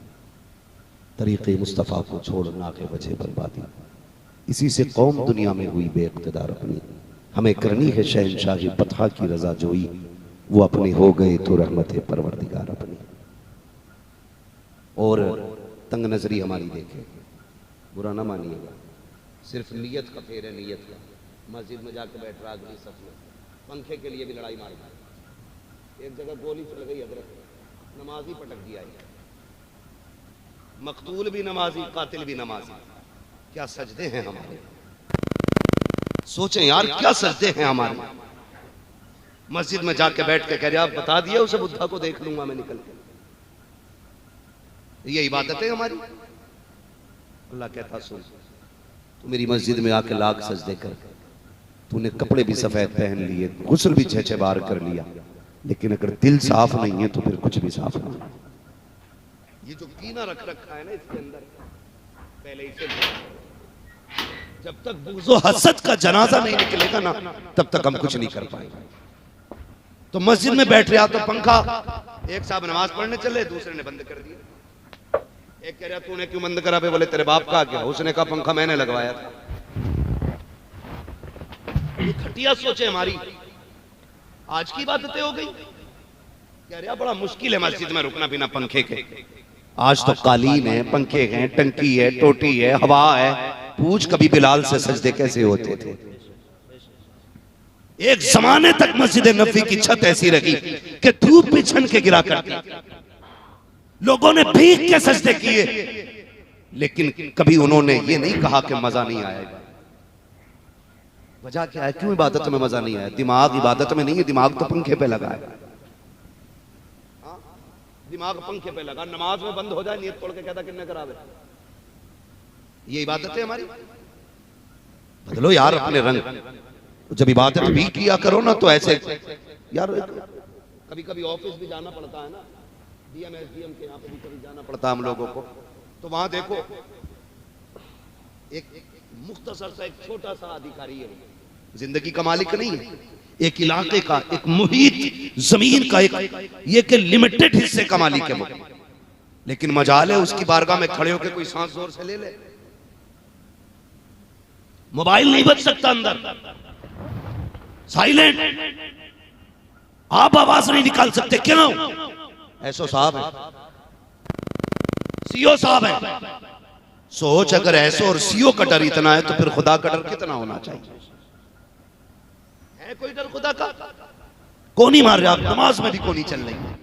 तरीक़े मुस्तफ़ा को छोड़ना के वजह बर्बादी, इसी से कौम दुनिया में हुई बेइक़्तिदार। अपनी हमें करनी है शहनशाही पतहा की रजा जोई, वो अपने हो गए तो रहमत परवरदिगार अपनी। और तंग नजरी हमारी देखे, बुरा ना मानिएगा, सिर्फ नीयत का फेर है, नीयत का। मस्जिद में जाकर बैठ रहा अगली सफ में, पंखे के लिए भी लड़ाई मार दी। एक जगह गोली चल गई, हजरत नमाजी पटक दिया है। मकतूल भी नमाजी, कातिल भी नमाजी। क्या सजदे हैं हमारे, सोचें यार क्या सजदे हैं हमारे। मस्जिद में जाके बैठ के कह रहे आप बता दिए उसे बुद्धा को देख लूंगा मैं निकल के। ये इबादत है हमारी। अल्लाह कहता सुन, तू मेरी मस्जिद में आके लाख सजदे कर, तूने कपड़े भी सफेद पहन लिए, गुस्ल भी 6-6 बार कर लिया, लेकिन अगर दिल साफ नहीं है तो फिर कुछ भी साफ नहीं। ये जो कीना रख रखा है ना इसके अंदर, पहले इसे जब तक बुग़्ज़ हसद का जनाजा नहीं निकलेगा ना तब तक हम कुछ नहीं कर पाएंगे। तो मस्जिद में बैठ रहा तो पंखा, एक साहब नमाज पढ़ने चले, दूसरे ने बंद कर दिया। एक कह रहा तूने क्यों बंद करा? बोले तेरे बाप का क्या? उसने कहा पंखा मैंने लगवाया था। ये घटिया सोचे हमारी, आज की बातें हो गई। कह रहा बड़ा मुश्किल है मस्जिद में रुकना बिना पंखे के। आज तो कालीन है, पंखे हैं, टंकी है, टोटी है, हवा है, पूछ कभी बिलाल से सजदे कैसे होते थे। एक जमाने तक मस्जिद नबवी की छत ऐसी रही कि धूप भी छन के गिरा करती, लोगों ने भीग के सजदे किए, लेकिन कभी उन्होंने ये नहीं कहा कि मजा नहीं आएगा। वजह क्या है, क्यों इबादत में मजा नहीं आया? दिमाग इबादत में नहीं है, दिमाग तो पंखे पे लगा है। दिमाग पंखे पे लगा, नमाज में बंद हो जाए, नीयत तोड़ के कहता किन्ने करावे। ये इबादत है हमारी? बदलो यार अपने रंग। जब इबादत भी किया करो ना तो ऐसे यार, कभी कभी ऑफिस भी जाना पड़ता है ना, डीएम एसडीएम के यहाँ पे भी कभी जाना पड़ता है हम लोगों को, तो वहां देखो एक मुख्तसर सा एक छोटा सा अधिकारी है, जिंदगी का मालिक नहीं है, एक इलाके का, एक मुहित जमीन का, एक ये के लिमिटेड हिस्से का मालिक है वो, लेकिन मजाल है उसकी बारगाह में खड़े होकर कोई सांस जोर से ले ले, मोबाइल नहीं बच सकता अंदर, साइलेंट, आप आवाज नहीं निकाल सकते। क्यों? एसओ साहब है, सीओ साहब है। सोच, अगर एसओ और सीओ का डर इतना है तो फिर खुदा का डर कितना होना चाहिए? है कोई डर खुदा का? कौन नहीं मार रहा, आप नमाज में भी कौन नहीं चल रही।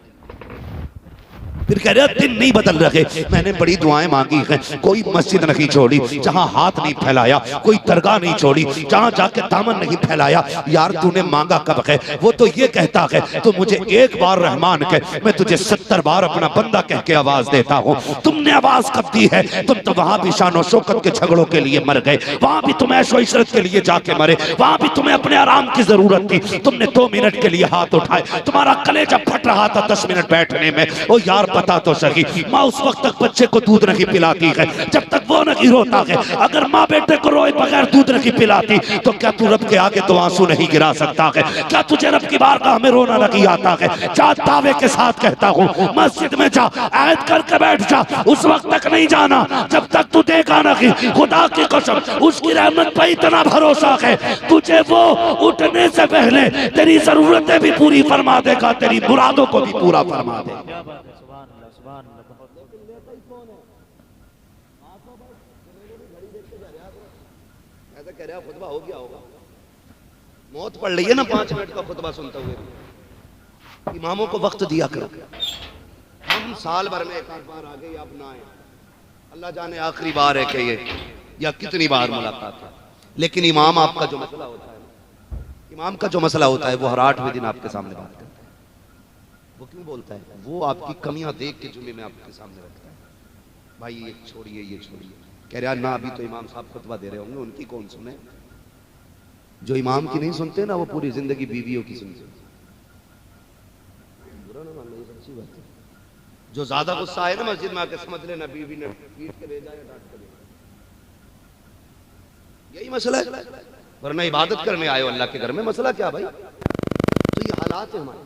फिर कह रहे दिन नहीं बदल रहे, मैंने बड़ी दुआएं मांगी हैं, कोई मस्जिद नहीं छोड़ी जहां हाथ नहीं फैलाया, कोई दरगाह नहीं छोड़ी जहां जाके दामन नहीं फैलाया। यार तूने मांगा कब है? वो तो ये कहता है तो मुझे एक बार रहमान कह, मैं तुझे 70 बार अपना बंदा कह के आवाज देता हूँ। तुमने आवाज कब दी है? तुम तो वहां भी शानो शौकत के झगड़ों के लिए मर गए, वहां भी तुम्हें ऐशो इशरत के लिए जाके मरे, वहां भी तुम्हें अपने आराम की जरूरत थी, तुमने 2 मिनट के लिए हाथ उठाए, तुम्हारा कलेजा फट रहा था 10 मिनट बैठने में। ओ यार बता तो सही, माँ उस वक्त तक बच्चे को दूध नहीं पिलाती है जब तक वो नहीं रोता है। अगर माँ बेटे को रोए बगैर दूध नहीं पिलाती तो क्या तू रब के आगे तो आंसू नहीं गिरा सकता है? क्या तुझे रब की बारगाह में रोना नहीं आता है? जा, दावे के साथ कहता हूँ, मस्जिद में जा, ऐद करके बैठ जा, उस वक्त तक नहीं जाना जब तक तू देखा नहीं। खुदा की कसम, उसकी रहमत पर इतना भरोसा है, तुझे वो उठने से पहले तेरी जरूरतें भी पूरी फरमा देगा, तेरी मुरादों को भी पूरा फरमा देगा। ऐसा कह रहा खुतबा हो गया होगा, मौत पड़ रही है ना 5 मिनट का खुतबा सुनते हुए। इमामों को वक्त दिया करो, हम साल भर में एक आध बार आ गए, आप ना आए, अल्लाह जाने आखिरी बार है कि ये या कितनी बार मुलाकात है। लेकिन इमाम आपका जो मसला होता है, इमाम का जो मसला होता है वो हर 8वें दिन आपके सामने बात करता है। वो क्यों बोलता है? वो आपकी कमियां देख के जुमे में आपके सामने रखता है, भाई ये छोड़िए, ये छोड़िए। कह रहा ना, अभी तो इमाम साहब खुतबा दे रहे होंगे, उनकी कौन सुने? जो इमाम की नहीं सुनते ना वो पूरी जिंदगी बीवियों की सुनते। बुरा ना मानना, ये सच्ची बात है। जो ज्यादा गुस्सा है ना मस्जिद में आके, समझ लेना बीवी ने पीट के भेजा या डांट के भेजा, यही मसला है। वरना इबादत करने आए हो अल्लाह के घर में, मसला क्या भाई? तो ये हालात है हमारे,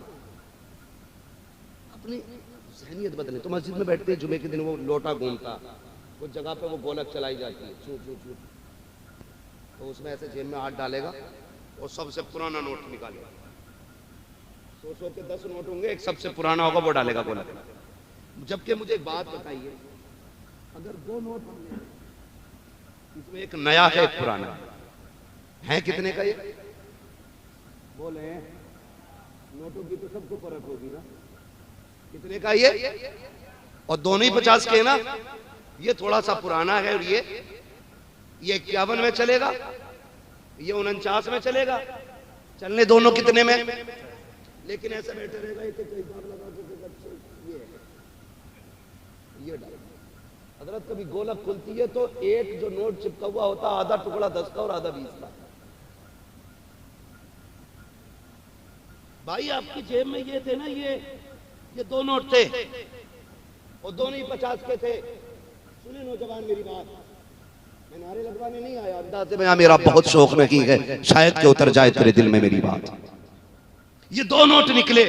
अपनी जहनियत बदले। तो मस्जिद में बैठते हैं, जुमे के दिन वो लोटा घूमता, कुछ जगह पे वो गोलक चलाई जाती है, छू छू छू, तो उसमें ऐसे जेब में हाथ डालेगा और सबसे पुराना नोट निकालेगा। 100 के 10 नोट होंगे, एक सबसे पुराना होगा वो डालेगा गोलक। जबकि मुझे एक बात बताइए, अगर 2 नोट होंगे, इसमें एक नया है एक पुराना है, कितने का ये? बोले नोटों की तो सबको फर्क होगी ना, कितने का ये? और दोनों ही 50 के ना। ये थोड़ा सा पुराना है और ये 51 में चलेगा, ये 49 में चलेगा, चलने दोनों कितने में? लेकिन ऐसे बैठे रहेगा, एक हिसाब लगा के ये डाल। हजरत कभी गोलक खुलती है तो एक जो नोट चिपका हुआ होता, आधा टुकड़ा 10 का और आधा 20 का। भाई आपकी जेब में ये थे ना, ये 2 नोट थे और दोनों ही 50 के थे। सुने नौजवान मेरी बात, मैं नारे लगवाने नहीं आया, अंदाज़े में मेरा बहुत शौक नहीं है, शायद के उतर जाए तेरे दिल में मेरी बात। ये 2 नोट निकले,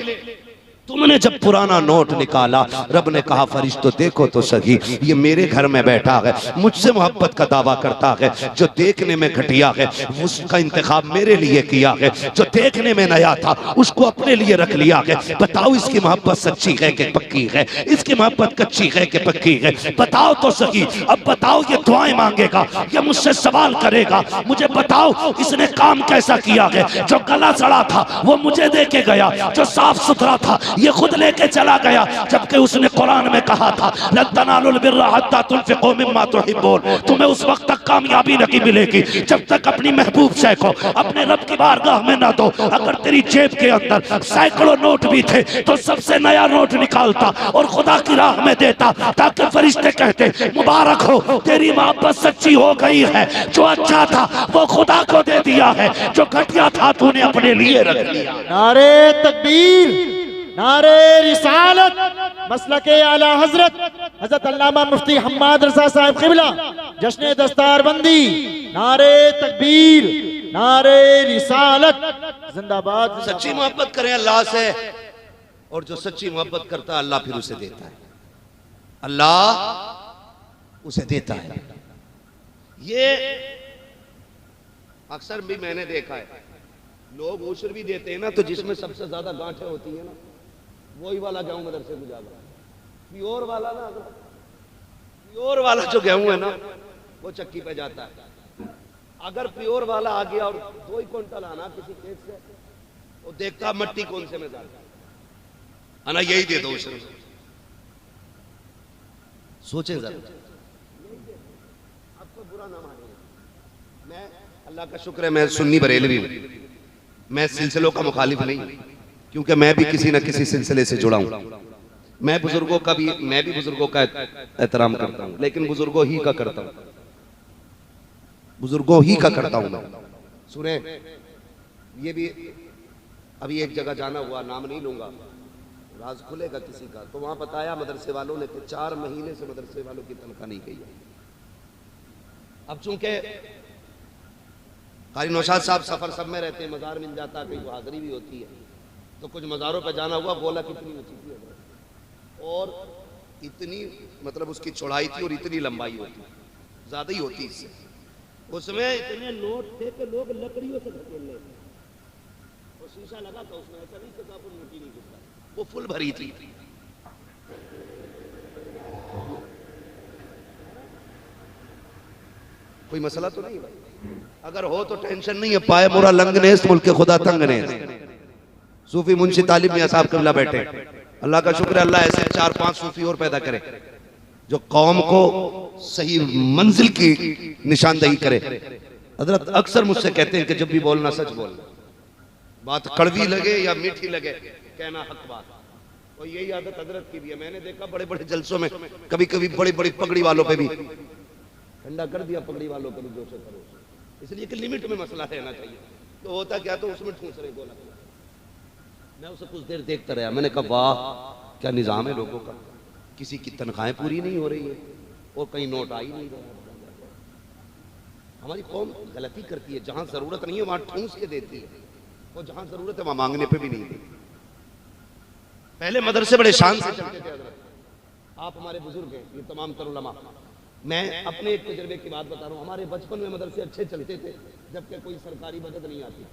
तुमने जब पुराना नोट निकाला, रब ने कहा फरिश्तों देखो तो सही, ये मेरे घर में बैठा है, मुझसे मोहब्बत का दावा करता है, जो देखने में घटिया है उसका इंतखाब मेरे लिए किया है, जो देखने में नया था उसको अपने लिए रख लिया है। बताओ इसकी मोहब्बत सच्ची है कि पक्की है, इसकी मोहब्बत कच्ची है कि पक्की है, बताओ तो सही। अब बताओ, ये दुआएं मांगेगा, ये मुझसे सवाल करेगा, मुझे बताओ इसने काम कैसा किया है। जो गला सड़ा था वो मुझे दे के गया, जो साफ सुथरा था ये खुद लेके चला गया, जबकि उसने कुरान में कहा था लन तनालुल बिर्रा हत्ता तुनफिकू मिम्मा तुहिब्बून, तुम्हें उस वक्त तक कामयाबी नहीं मिलेगी जब तक अपनी महबूब शय को अपने रब की बारगाह में ना दो। अगर तेरी जेब के अंदर सैकड़ों नोट भी थे तो सबसे नया नोट निकालता और खुदा की राह में देता, ताकि फरिश्ते कहते मुबारक हो तेरी मोहब्बत सच्ची हो गई है, जो अच्छा था वो खुदा को दे दिया है, जो घटिया था तूने अपने लिए रख लिया। नारे तकबीर, नारे रिसालत, मसलके आला हजरत हजरत अल्लामा मुफ्ती हम्माद रजा साहब क़िबला, जश्न दस्तारबंदी, नारे तकबीर, नारे रिसालत, जिंदाबाद। सच्ची मोहब्बत करें अल्लाह से, और जो सच्ची मोहब्बत करता है अल्लाह फिर उसे देता है, अल्लाह उसे देता है। ये अक्सर भी मैंने देखा है, लोग उशर भी देते हैं ना, तो जिसमें सबसे ज्यादा गांठें होती है ना, वही वाला गेहूं मदरसे में जाएगा। प्योर वाला ना, प्योर वाला जो गेहूं है ना वो चक्की पे जाता है। अगर प्योर वाला आ गया और 2 क्विंटल आना किसी खेत से, वो देखता मट्टी कौन से में जाता है ना, यही दे दो उशर। सोचे जरा, आपको बुरा ना माने। मैं अल्लाह का शुक्र है मैं सुन्नी बरेलवी हूं, मैं सिलसिलों का मुखालिफ नहीं, क्योंकि मैं भी किसी न किसी सिलसिले से जुड़ा हूं। मैं भी बुजुर्गों का एहतराम करता हूं, लेकिन बुजुर्गों ही का करता हूं, बुजुर्गों ही का करता हूं मैं। सुने, ये भी अभी एक जगह जाना हुआ, नाम नहीं लूंगा, राज खुलेगा किसी का, तो वहां बताया मदरसे वालों ने कि 4 महीने से मदरसे वालों की तनख्वाह नहीं गई है। अब चूंकि कारी नौशाद साहब सफर सब में रहते हैं, मजार मिल जाता है, कहीं बहादुरी भी होती है, तो कुछ मज़ारों पर जाना हुआ, बोला कितनी ऊंची थी और इतनी, मतलब उसकी चौड़ाई थी और इतनी लंबाई होती, ज्यादा ही होती इससे। उसमें इतने नोट थे कि लोग लकड़ियों से धकेल लेते, और शीशा लगा था उसमें, ऐसा नहीं कि काफी मोटी नहीं घुसता, वो फुल भरी थी। कोई मसला तो नहीं भाई, अगर हो तो टेंशन नहीं है, पाए मुरा लंग नेस्त मुल्क खुदा तंग नेस्त। सूफी मुंशी तालिब मियां साहब क़िबला बैठे, अल्लाह का शुक्र है, अल्लाह ऐसे 4-5 सूफी और पैदा करे जो कौम को सही मंजिल की निशानदही करे। हजरत अक्सर मुझसे कहते हैं कि जब भी बोलना सच बोलना, बात कड़वी लगे या मीठी लगे, कहना हक बात, और यही आदत हजरत की भी है। मैंने देखा बड़े बड़े जलसों में कभी कभी बड़ी बड़ी पगड़ी वालों पे भी ठंडा कर दिया, पगड़ी वालों को भी जो से करो, इसलिए कि लिमिट में मसला रहना चाहिए। तो होता क्या, तो उसमें ठूस रहे बोला। मैं उसे कुछ देर देखता रहा, मैंने कहा वाह क्या निज़ाम है लोगों का, किसी की तनख्वाहें पूरी नहीं हो रही है और कहीं नोट आ ही नहीं रहा। हमारी कौम गलती करती है, जहां जरूरत नहीं है वहां ठूस के देती है, और जहां जरूरत है वहां मांगने पे भी नहीं देती। पहले मदरसे बड़े शान से चलते थे, आप हमारे बुजुर्ग हैं, ये तमाम तरुलमा, मैं अपने एक तजर्बे की बात बता रहा हूँ। हमारे बचपन में मदरसे अच्छे चलते थे, जबकि कोई सरकारी मदद नहीं आती,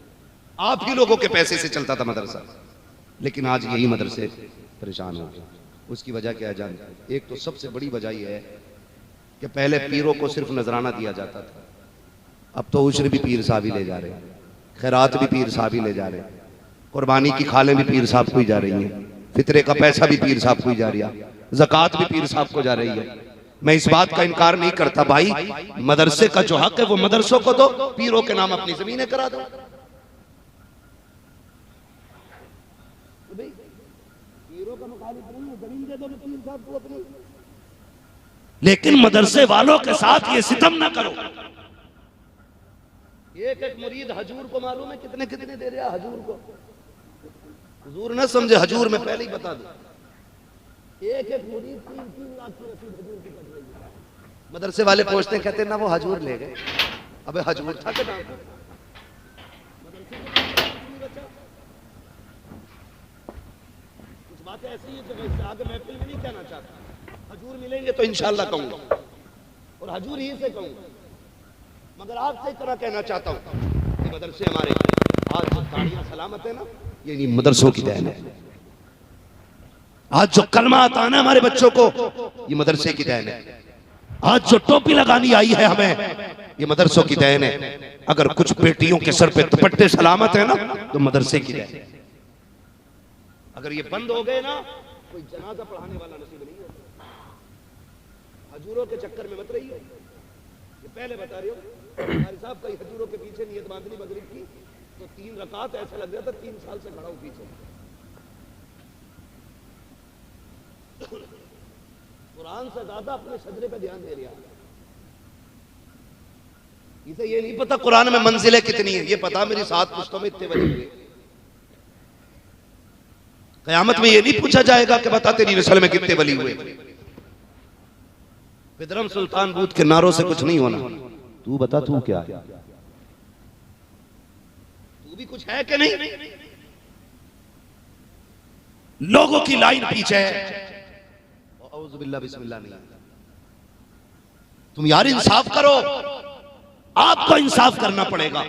आप ही लोगों के पैसे से चलता था मदरसा। लेकिन आज यही मदरसे परेशान हो गए। उसकी वजह क्या है जानते हैं? एक तो सबसे बड़ी वजह यह है कि पहले पीरों को सिर्फ नजराना दिया जाता था, अब तो उश्र भी पीर साहब ही ले जा रहे हैं, खैरात भी पीर साहब ही ले जा रहे हैं, कुर्बानी की खालें भी पीर साहब को ही जा रही हैं, फितरे का पैसा भी पीर साहब को ही जा रहा है, ज़कात भी पीर साहब को जा रही है। मैं इस बात का इनकार नहीं करता भाई, मदरसे का जो हक है वो मदरसों को दो, पीरों के नाम अपनी जमीनें करा दो। पीरों का मुखालिफ नहीं है, जमीन दे दो पीर साहब को अपनी, लेकिन मदरसे वालों के साथ ये सितम ना करो। एक एक मुरीद हजूर को मालूम है कितने कितने दे रहा हजूर को, हुजूर ना समझे, हजूर में पहले ही बता दो, एक एक मुरीद 3-3 लाख की रसीद हजूर की कट रही है। मदरसे वाले पूछते हैं, कहते हैं ना वो हजूर ले गए। अबे हजूर था क्या? कुछ बातें ऐसी ही तो इससे आगे महफिल में नहीं कहना चाहता। हजूर मिलेंगे तो इंशाल्लाह कहूंगा और हजूर ही से कहूंगा, मगर आपसे इतना कहना चाहता हूँ कि मदरसे हमारे आज जो ताड़ियां सलामत है ना, ये इन्हीं मदरसों की देन है। आज जो कलमा आता है ना हमारे बच्चों को, ये मदरसे की देन है। आज जो टोपी लगानी आई है हमें, ये मदरसों की देन है। अगर कुछ बेटियों के सर पे दुपट्टे सलामत है ना, तो मदरसे की देन है। अगर ये बंद हो गए ना, कोई जनाजा पढ़ाने वाला नसीब नहीं होता। हजूरों के चक्कर में मत रहिए, ये पहले बता रही हो। हमारे साहब कई हजूरों के पीछे नियत बांधनी मगरिब की, तो 3 रकात ऐसा लग रहा था 3 साल से खड़ा हूं पीछे। कुरान से ज्यादा अपने सजरे पे ध्यान दे रहा है। इसे ये नहीं पता कुरान में मंजिलें कितनी है, ये पता मेरी 7 पुश्तों में इतने वली हुए। कयामत में ये नहीं पूछा जाएगा कि बता तेरी नस्ल में कितने वली हुए। बिदरम सुल्तान बूथ के नारों से कुछ नहीं होना। तू बता तू क्या है, तू भी कुछ है कि नहीं। लोगों की लाइन पीछे है, औज़ुबिल्लाह बिस्मिल्लाह नहीं। तुम यार इंसाफ करो, आपको इंसाफ करना पड़ेगा।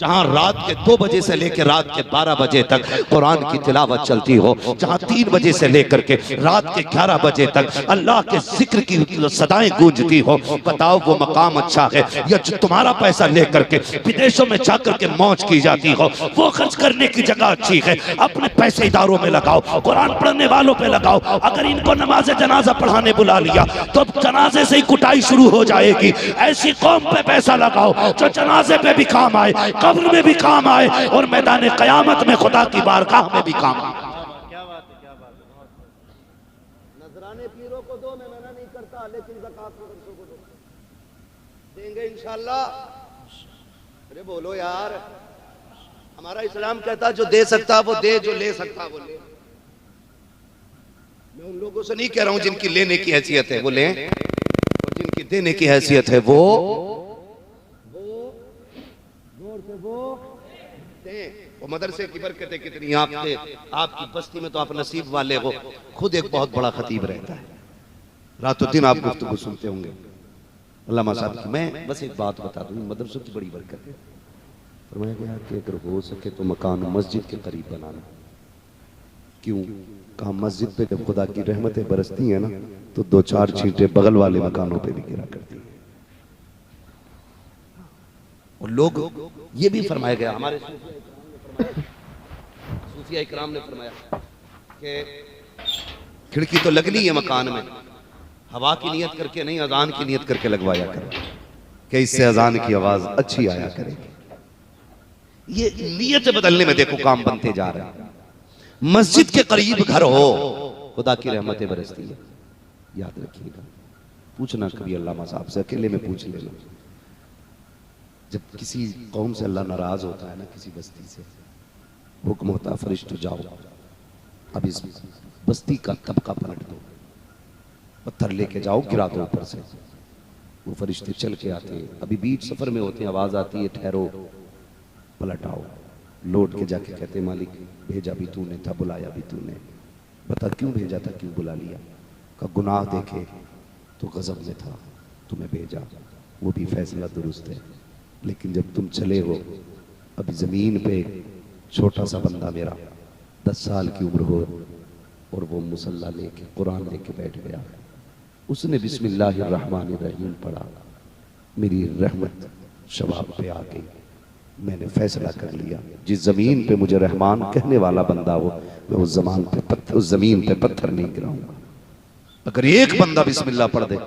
जहां रात के 2 बजे से लेकर रात के 12 बजे तक कुरान की तिलावत चलती हो, जहां 3 बजे से लेकर के रात के 11 बजे तक अल्लाह के जिक्र की सदाएं गूंजती हो, बताओ वो मकाम अच्छा है या जो तुम्हारा पैसा लेकर के विदेशों में जाकर के मौज की जाती हो, वो खर्च करने की जगह अच्छी है। अपने पैसे इदारों में लगाओ, कुरान पढ़ने वालों पे लगाओ। अगर इनको नमाज जनाजा पढ़ाने बुला लिया तो जनाजे से ही कुटाई शुरू हो जाएगी। ऐसी कौम पे पैसा लगाओ जो जनाजे पे भी काम आए, कब्र में भी काम आए और मैदान कयामत में खुदा की बारगाह में भी काम आए। क्या बात है, क्या बात है। नजराने पीरों को दो, मैं मना नहीं करता, लेकिन ज़कात मदरसों को दो, देंगे इंशाल्लाह। अरे बोलो यार, हमारा इस्लाम कहता जो दे सकता वो दे, जो ले सकता वो ले। मैं उन लोगों से नहीं कह रहा हूं जिनकी लेने की हैसियत है वो लें, और जिनकी देने की हैसियत है वो वो मदरसे की बरकतें कितनी आपके, आपकी बस्ती में तो आप नसीब वाले हो। खुद एक बहुत बड़ा खतीब रहता है, रातों दिन आप गुफ्तगू सुनते होंगे अल्लामा साहब की। मैं बस एक बात बता दूं, मदरसों की बड़ी बरकत है। फरमाया गया कि अगर हो सके तो मकान मस्जिद के करीब बनाना। क्यों? कहा मस्जिद पे जब खुदा की रहमतें बरसती हैं ना, तो 2-4 छींटे बगल वाले मकानों पे भी गिरा करती हैं। और लोग ये भी फरमाया गया, हमारे सूफिया इकराम ने फरमाया कि खिड़की तो लगनी है मकान में, हवा की नियत करके नहीं, अजान की नियत करके लगवाया कर, कि इससे अजान की आवाज अच्छी आया करेगी। ये नियत बदलने में देखो काम बनते जा रहे हैं। मस्जिद के करीब घर हो, खुदा की रहमतें बरसती है। याद रखिएगा, पूछना कभी अल्लामा साहब से, अकेले में पूछ लेना। जब किसी कौम से अल्लाह नाराज होता है ना, किसी बस्ती से, हुक्म होता है फरिश्तों जाओ अब इस बस्ती का तबका पलट दो, पत्थर लेके जाओ गिरा दो ऊपर से। वो फरिश्ते चल के आते हैं, अभी बीच सफर में होते हैं, आवाज आती है ठहरो, पलट आओ। लौट के जाके कहते मालिक भेजा भी तूने था, बुलाया भी तूने, बता क्यों भेजा था, क्यों बुला लिया। का गुनाह देखे तो गजब में था, तुम्हें भेजा, वो भी फैसला दुरुस्त है। लेकिन जब तुम चले हो, अभी जमीन पे छोटा सा बंदा मेरा 10 साल की उम्र हो, और वो मुसल्ला लेके कुरान लेके बैठ गया, उसने बिस्मिल्लाहिर्रहमानिर्रहीम पढ़ा, मेरी रहमत शबाब पे आ गई। मैंने फैसला कर लिया, जिस जमीन पे मुझे रहमान कहने वाला बंदा हो, मैं उस जमीन पे पत्थर नहीं गिराऊंगा। अगर एक बंदा बिस्मिल्लाह पढ़ दे,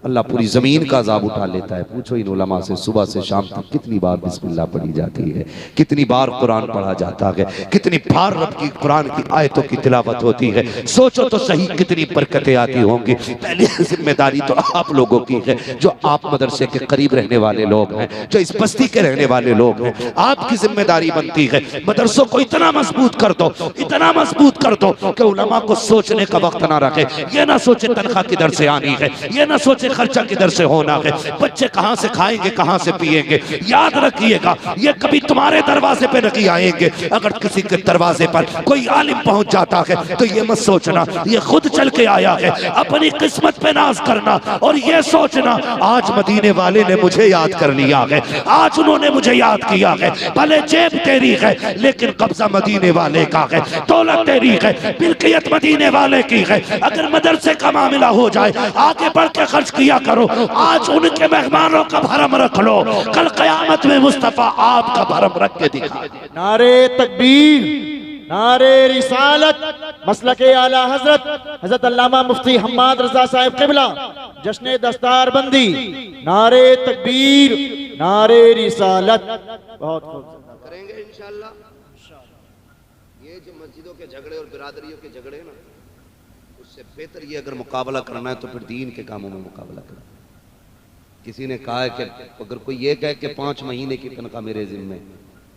अल्लाह पूरी जमीन का अजाब उठा लेता है। पूछो इन उलमा से, सुबह से शाम तक कितनी बार बिस्मिल्लाह पढ़ी जाती है, कितनी बार कुरान पढ़ा जाता है, कितनी बार रब की कुरान की आयतों की तिलावत होती है। सोचो तो सही कितनी बरकतें आती होंगी। पहली जिम्मेदारी तो आप लोगों की है, जो आप मदरसे के करीब रहने वाले लोग हैं, जो इस बस्ती के रहने वाले लोग हैं, आपकी जिम्मेदारी बनती है मदरसों को इतना मजबूत कर दो, इतना मजबूत कर दो कि उलमा को सोचने का वक्त ना रखे। ये ना सोचे तनख्वाह किधर से आनी है, ये ना सोचे खर्चा किधर से होना है, बच्चे कहां से खाएंगे, कहां से पिएंगे। याद रखिएगा, ये कभी तुम्हारे दरवाजे पे नहीं आएंगे। अगर किसी के दरवाजे पर कोई आलिम पहुंच जाता है तो ये मत सोचना ये खुद चल के आया है। अपनी किस्मत पे नाज करना और ये सोचना आज मदीने वाले ने मुझे याद कर लिया है, आज उन्होंने मुझे याद किया है। भले जेब तेरी है लेकिन कब्जा मदीने वाले का है, दौलत तेरी है, मिल्कियत मदीने वाले की है। अगर मदरसे का मामला हो जाए आगे बढ़ के खर्च किया करो। आज उनके मेहमानों का भरम रख लो, कल कयामत में मुस्तफा आपका भरम रख के दिखा। नारे तकबीर, नारे रिसालत, मसलके आला हजरत हजरत अल्लामा मुफ्ती हम्माद रजा साहिब क़िबला, जश्न दस्तार बंदी, नारे तकबीर, नारे रिसालत। बहुत करेंगे इंशाअल्लाह। ये जो मस्जिदों के झगड़े और बिरादरियों के झगड़े ना, उससे बेहतर ये अगर मुकाबला करना है तो फिर दीन के कामों में मुकाबला करना। किसी ने कहा है कि अगर कोई ये कहे कि 5 महीने की तनख्वाह मेरे जिम्मे,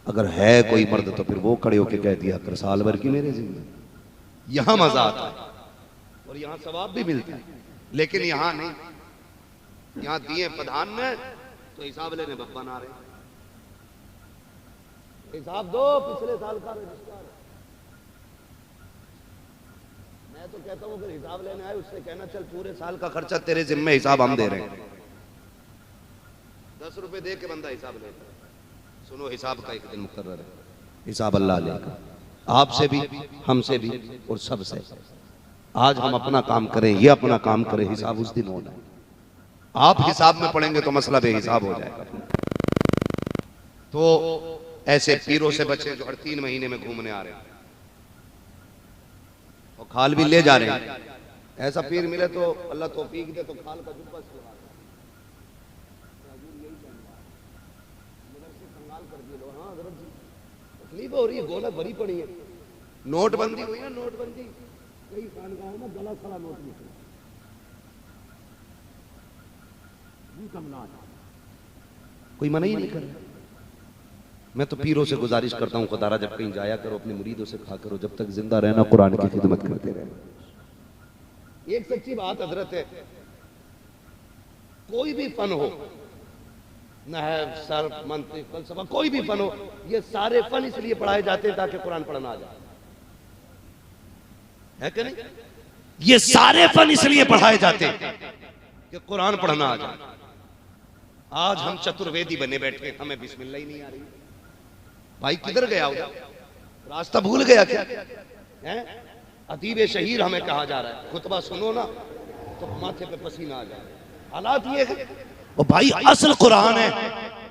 अगर है कोई मर्द तो फिर वो खड़े होके कह दिया कर साल भर की मेरे जिम्मे। यहां मजा आता है और यहां सवाब भी मिलता है, लेकिन यहां नहीं। यहां दिए प्रधान ने तो हिसाब लेने बब्बा ना रहे। हिसाब दो पिछले साल का रजिस्टर। मैं तो कहता हूं अगर हिसाब लेने आए उससे कहना चल पूरे साल का खर्चा तेरे जिम्मे, हिसाब हम दे रहे हैं। 10 रुपए दे के बंदा हिसाब लेता है। सुनो, हिसाब का एक दिन मुकर्रर है, हिसाब अल्लाह लेगा, आपसे भी, हमसे भी और सबसे। आज हम अपना काम करें, ये अपना काम करें, हिसाब उस दिन होना है। आप हिसाब में पड़ेंगे तो मसला बेहिसाब हो जाएगा। तो ऐसे पीरों से बचे जो हर 3 महीने में घूमने आ रहे हैं और खाल भी ले जा रहे हैं। ऐसा पीर मिले तो अल्लाह तौफीक दे तो खाल का जुब्बा सिलवा दे। तकलीफ हो रही है, गोलक भरी पड़ी है। नोटबंदी हुई है, नोटबंदी, कई खानगाहों में गला सड़ा नोट निकला। कोई मना ही नहीं कर रहा। मैं तो पीरों से गुजारिश करता हूं, खुदारा जब कहीं जाया करो अपने मुरीदों से कहा करो जब तक जिंदा रहना कुरान की खिदमत करते रहे। एक सच्ची बात हजरत है, कोई भी फन हो, नहव, सर्फ, मंतिक, फलसफा, कोई भी फन हो, ये सारे फन इसलिए पढ़ाए जाते हैं ताकि कुरान पढ़ना आ जाए, है कि नहीं? ये सारे फन इसलिए पढ़ाए जाते हैं कि कुरान पढ़ना आ जाए। आज हम चतुर्वेदी बने बैठे, हमें बिस्मिल्लाह ही नहीं आ रही। भाई किधर गया उधर? रास्ता भूल गया क्या? हैं? अदीब शहीर हमें कहा जा रहा है, खुतबा सुनो ना तो माथे पे पसीना आ जाए। हालात ये है। ओ भाई असल कुरान है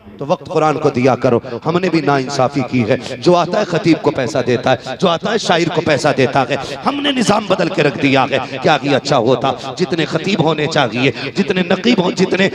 तो वक्त कुरान को दिया करो। हमने भी नाइंसाफी की है। जो आता है खतीब को पैसा देता है, जो आता है शायर को पैसा देता है। हमने निजाम बदल के रख दिया है। क्या कि अच्छा होता जितने खतीब होने चाहिए, जितने नकीब हो, जितने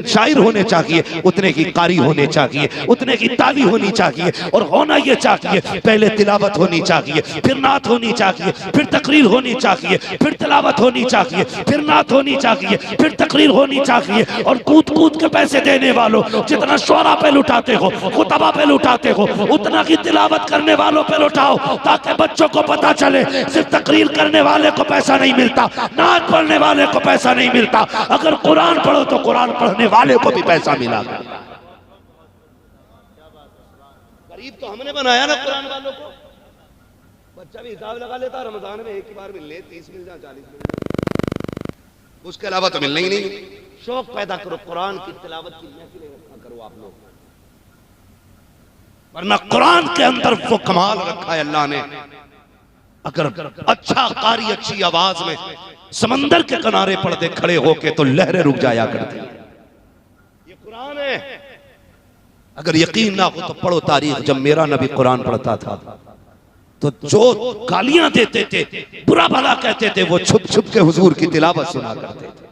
शायर होने चाहिए, उतने की कारी होने चाहिए, उतने की ताली होनी चाहिए। और होना ये चाहिए, पहले तिलावत होनी चाहिए, फिर नात होनी चाहिए, फिर तकरीर होनी चाहिए, फिर तिलावत होनी चाहिए, फिर नात होनी चाहिए, फिर तकरीर होनी चाहिए। और कूद कूद के पैसे देने वालों, जितना शोरा पे लुटाते हो, खुतबा पे लुटाते हो, उतना की तिलावत करने वालों पे लुटाओ, ताकि बच्चों को पता चले सिर्फ तकरीर करने वाले को पैसा नहीं मिलता, नात पढ़ने वाले को पैसा नहीं मिलता। अगर कुरान पढ़ो तो कुरान पढ़ने वाले को भी पैसा मिला। गरीब तो हमने बनाया ना कुरान वालों को। बच्चा भी हिसाब लगा लेता, रमजान में एक ही बार मिलने 30 मिल जाए, 40 मिल जाए, उसके अलावा तो मिलना ही नहीं। शौक पैदा करो, कुरान की तिलावत की महफिलें रखा करो आप लोग, वरना कुरान के अंदर वो कमाल रखा है अल्लाह ने। अगर अच्छा कारी, अच्छी आवाज में समंदर के किनारे पड़ते खड़े होके तो लहरें रुक जाया करती। ये कुरान है। अगर यकीन ना हो तो पढ़ो तारीख। जब मेरा नबी कुरान पढ़ता था तो जो गालियां देते थे, बुरा भला कहते थे, वो छुप छुप के हुजूर की तिलावत सुना करते थे।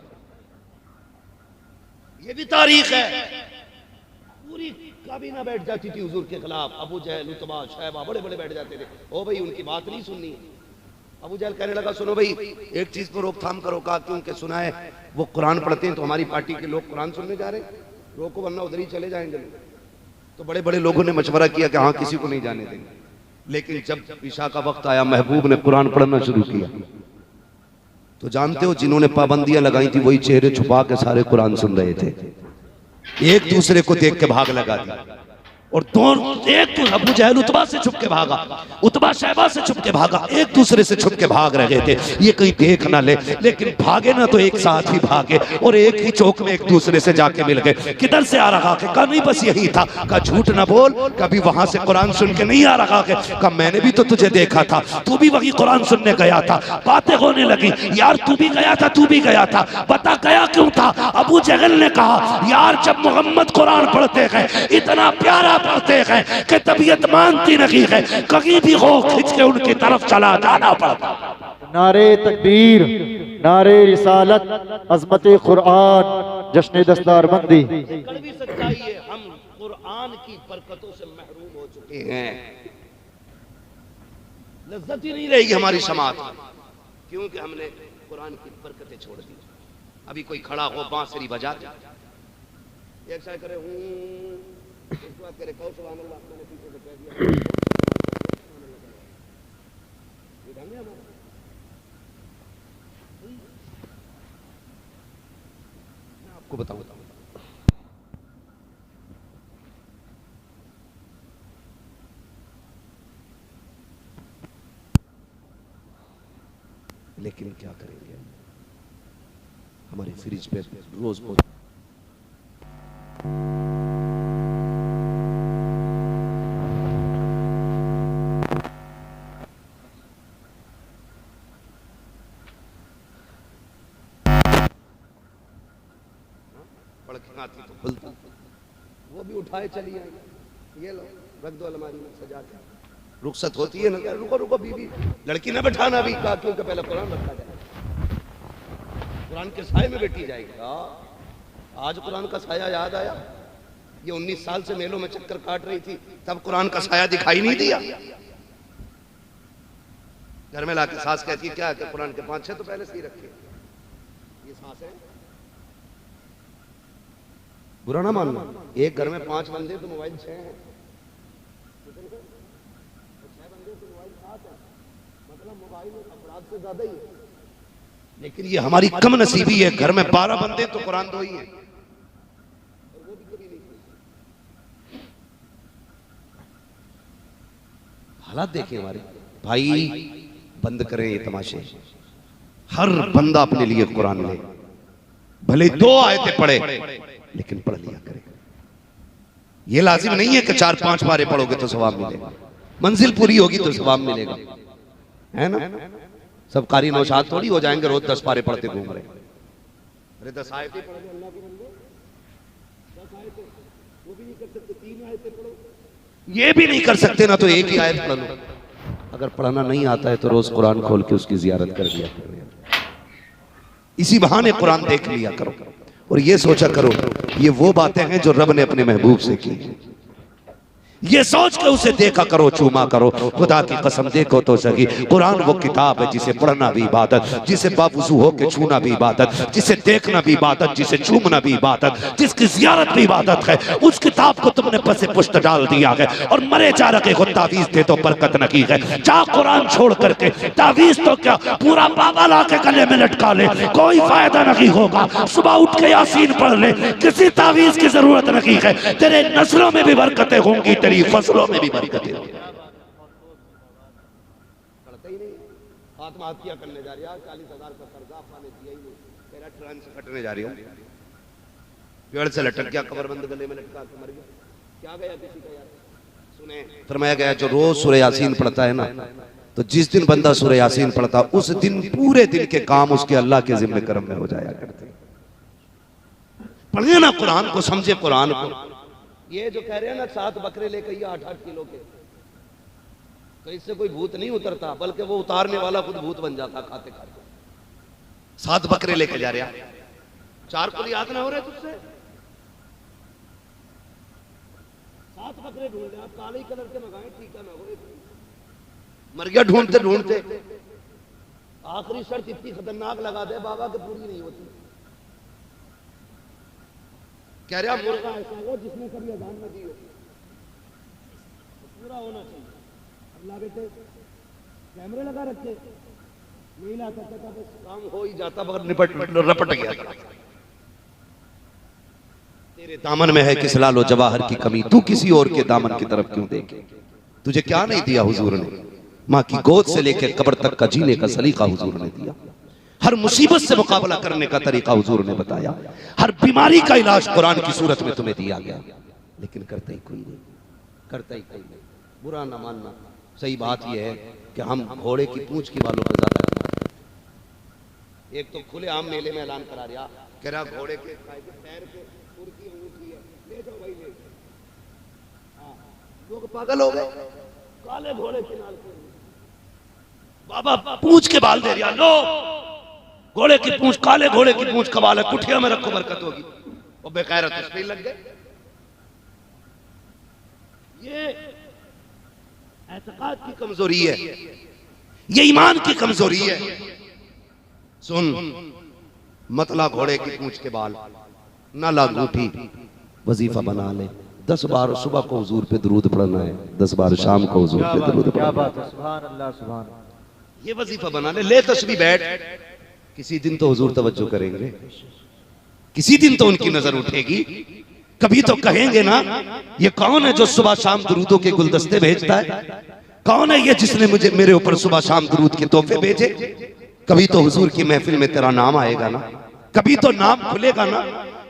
ये भी तारीख है। पूरी काबीना बैठ जाती थी हुजूर के खिलाफ। अबू जहल, उतबा, शैबा बड़े बड़े बैठ जाते थे। ओ भाई उनकी बात नहीं सुननी। अबू जहल कहने लगा सुनो भाई एक चीज पर रोकथाम करो। कहा क्योंकि सुना है वो कुरान पढ़ते हैं तो हमारी पार्टी के लोग कुरान सुनने जा रहे हैं, रोको वरना उधर ही चले जाएंगे। तो बड़े बड़े लोगों ने मशवरा किया कि हाँ किसी को नहीं जाने देंगे। लेकिन जब ईशा का वक्त आया, महबूब ने कुरान पढ़ना शुरू किया। तो जानते हो जिन्होंने पाबंदियां लगाई थी वही चेहरे छुपा के सारे कुरान सुन रहे थे, एक दूसरे को देख के भाग लगा दी। और दोनों एक तो अबू जहल उतबा से छुप के भागा, उतबा शैबा से छुप के भागा, एक दूसरे से छुप के भाग रहे थे, ये कहीं देख ना ले। लेकिन भागे ना तो एक साथ ही भागे और एक ही चौक में एक दूसरे से जाके मिल गए। किधर से आ रहा है? कहा नहीं बस यही था। कहा झूठ ना बोल, कभी वहां से कुरान सुन के नहीं आ रहा है। कहा मैंने भी तो तुझे देखा था, तू भी वही कुरान सुनने गया था। बातें होने लगी, यार तू भी गया था, तू भी गया था, बता गया क्यों था? अबू जहल ने कहा यार जब मोहम्मद कुरान पढ़ते हैं इतना प्यारा पढ़ते हैं कि तबीयत मानती नहीं है, कहीं भी हो खिंच के उनकी तरफ चला जाना पड़ता। नारे तकबीर, नारे रिसालत, अजमत कुरान, जश्न दस्तारबंदी। कड़वी सच्चाई है, हम कुरान की बरकतों से महरूम हो चुके हैं। लज्जत ही नहीं रहेगी हमारी समाज में, क्योंकि हमने कुरान की बरकतें छोड़ दी। अभी कोई खड़ा हो बांसुरी बजा एक साइड करे उसके बाद करे कौ सुभान अल्लाह, मैंने पीछे से कह दिया ये ढंग है हमारा। मैं आपको बताऊं लेकिन क्या करेंगे, हमारे फ्रिज पे रोज बहुत आती तो खुलती, वो भी उठाए चली आई, ये लो रख दो अलमारी में सजा के। रुखसत होती है ना, रुको रुको बीबी, लड़की ना बैठाना अभी, कहा क्योंकि पहले कुरान रखा जाए, कुरान के साए में बैठी जाएगी। आज कुरान का साया याद आया, ये 19 साल से मेलों में चक्कर काट रही थी, तब कुरान का साया दिखाई नहीं दिया। घर में लाके सास कहती है क्या है, कुरान के 5-6 तो पहले से ही रखे, ये सास है। बुरा ना मानना, एक घर में 5 बंदे तो मोबाइल 6 हैं, 6 बंदे तो मोबाइल 7 है, मतलब मोबाइल अपराध से ज्यादा ही है। लेकिन ये हमारी कम नसीबी है, घर में 12 बंदे तो कुरान 2 ही है, और वो भी कभी नहीं। हालात देखें हमारे भाई, बंद करें ये तमाशे। हर बंदा अपने लिए कुरान ले, भले 2 आयतें पढ़े लेकिन पढ़ लिया करें। ये लाजिम नहीं है कि 4-5 पारे पढ़ोगे तो सवाब मिलेगा, मंजिल पूरी होगी तो सवाब मिलेगा, है ना। सब कारी नौशाद थोड़ी हो जाएंगे रोज 10 पारे पढ़ते घूम रहे। अरे 10 आयतें पढ़ लो अल्लाह के बंदे, 10 आयतें वो भी नहीं कर सकते, 3 आयतें पढ़ो, ये भी नहीं कर सकते ना तो एक ही आयत पढ़ लो। अगर पढ़ना नहीं आता है तो रोज कुरान खोल के उसकी जियारत कर लिया करो, इसी बहाने कुरान देख लिया करो। और ये सोचा करो ये वो बातें हैं जो रब ने अपने महबूब से की, ये सोच के उसे देखा करो, चूमा करो। खुदा की कसम देखो तो सही, कुरान वो किताब है जिसे पढ़ना भी इबादत, जिसे बावुज़ू होके छूना भी इबादत, जिसे देखना भी इबादत, जिसे चूमना भी इबादत, जिसकी ज़ियारत भी इबादत है। उस किताब को तुमने पसे पुश्त डाल दिया है और मरे जा रखे को तावीज़ दे तो बरकत न की है। जा कुरान छोड़ करके तावीज़ तो क्या पूरा बाबा ला के गले में लटका ले, कोई फायदा नहीं होगा। सुबह उठ के यासीन पढ़ ले, किसी तावीज़ की जरूरत नहीं है। तेरे नस्लों में भी बरकतें होंगी, फसलों में भी बरकतें होंगी। आत्महत्या करने जा रही है, 40,000 का कर्जा आपने दिया ही नहीं, तेरा ट्रेन से कटने जा रही हूँ, पेड़ से लटक गया, कमरबंद गले में लटका के मर गया, क्या गया किसी का यार। सुने फरमाया गया जो रोज सूरह यासीन पढ़ता है ना, तो जिस दिन बंदा सूरह यासीन पढ़ता उस दिन पूरे दिन के काम उसके अल्लाह के जिम्मे करम में हो जाया करते। पढ़े ना कुरान को, समझे कुरान को। ये जो कह रहे हैं ना 7 बकरे लेकर ये 8-8 किलो के, तो इससे कोई भूत नहीं उतरता, बल्कि वो उतारने वाला खुद भूत बन जाता खाते खाते। 7 बकरे लेके जा रहे हैं, 4 को याद ना हो रहे तुझसे, 7 बकरे ढूंढ रहे, आप काले कलर के मंगाए, टीका ना हो रहे, मर गया ढूंढते ढूंढते। आखिरी शर्त इतनी खतरनाक लगा दे बाबा के पूरी नहीं होती। कह रहा मुर्गा ऐसा हो जिसने कभी अजान न दी हो, पूरा होना चाहिए। अल्लाह बेटे कैमरे लगा रखे, नहीं लाता था, बस काम हो ही जाता मगर निपट रपट गया था। तेरे दामन में है किस लालो जवाहर की कमी, तू किसी और के दामन की तरफ क्यों देखे। तुझे क्या नहीं दिया हुजूर ने, माँ की गोद से लेकर कब्र तक का जीने का सलीका हुजूर ने दिया। हर मुसीबत से मुकाबला करने का तरीका हुजूर ने बताया। हर बीमारी का इलाज कुरान की सूरत में तुम्हें दिया गया, लेकिन करता ही कोई नहीं, करता ही कोई नहीं। बुरा ना मानना, सही बात यह है कि हम घोड़े की पूंछ की बालों पर ज्यादा करते हैं। एक तो खुले आम मेले में ऐलान करा रहा, कह रहा घोड़े के पैर पे कुर्सी ऊंची है, ले जाओ भाई ले। हाँ, लोग पागल हो गए, काले घोड़े के नाल बाबा पूंछ के बाल दे रहा, लो घोड़े की पूंछ, काले घोड़े की पूंछ का बाल है, कुठिया में रखो बरकत होगी। वो बेखैरत उस पे लग गए। ये एतकाद की कमजोरी है, ये ईमान की कमजोरी है। सुन, मतला घोड़े की पूंछ के बाल, ना ला अंगूठी, वजीफा बना ले। 10 बार सुबह को हुजूर पे दरूद पढ़ना है, 10 बार शाम को हुजूर पे दरूद पढ़ना। क्या बात है, सुभान अल्लाह सुभान। ये वजीफा बना ले तस्बीह बैठ। किसी दिन तो हुजूर तवज्जो करेंगे, किसी दिन तो उनकी नजर उठेगी। कभी तो कहेंगे ना, ये कौन है जो सुबह शाम दरूदों के गुलदस्ते भेजता है, कौन है ये जिसने मुझे मेरे ऊपर सुबह शाम दरूद के तोहफे भेजे। कभी तो हुजूर की महफिल में तेरा नाम आएगा ना, कभी तो नाम खुलेगा ना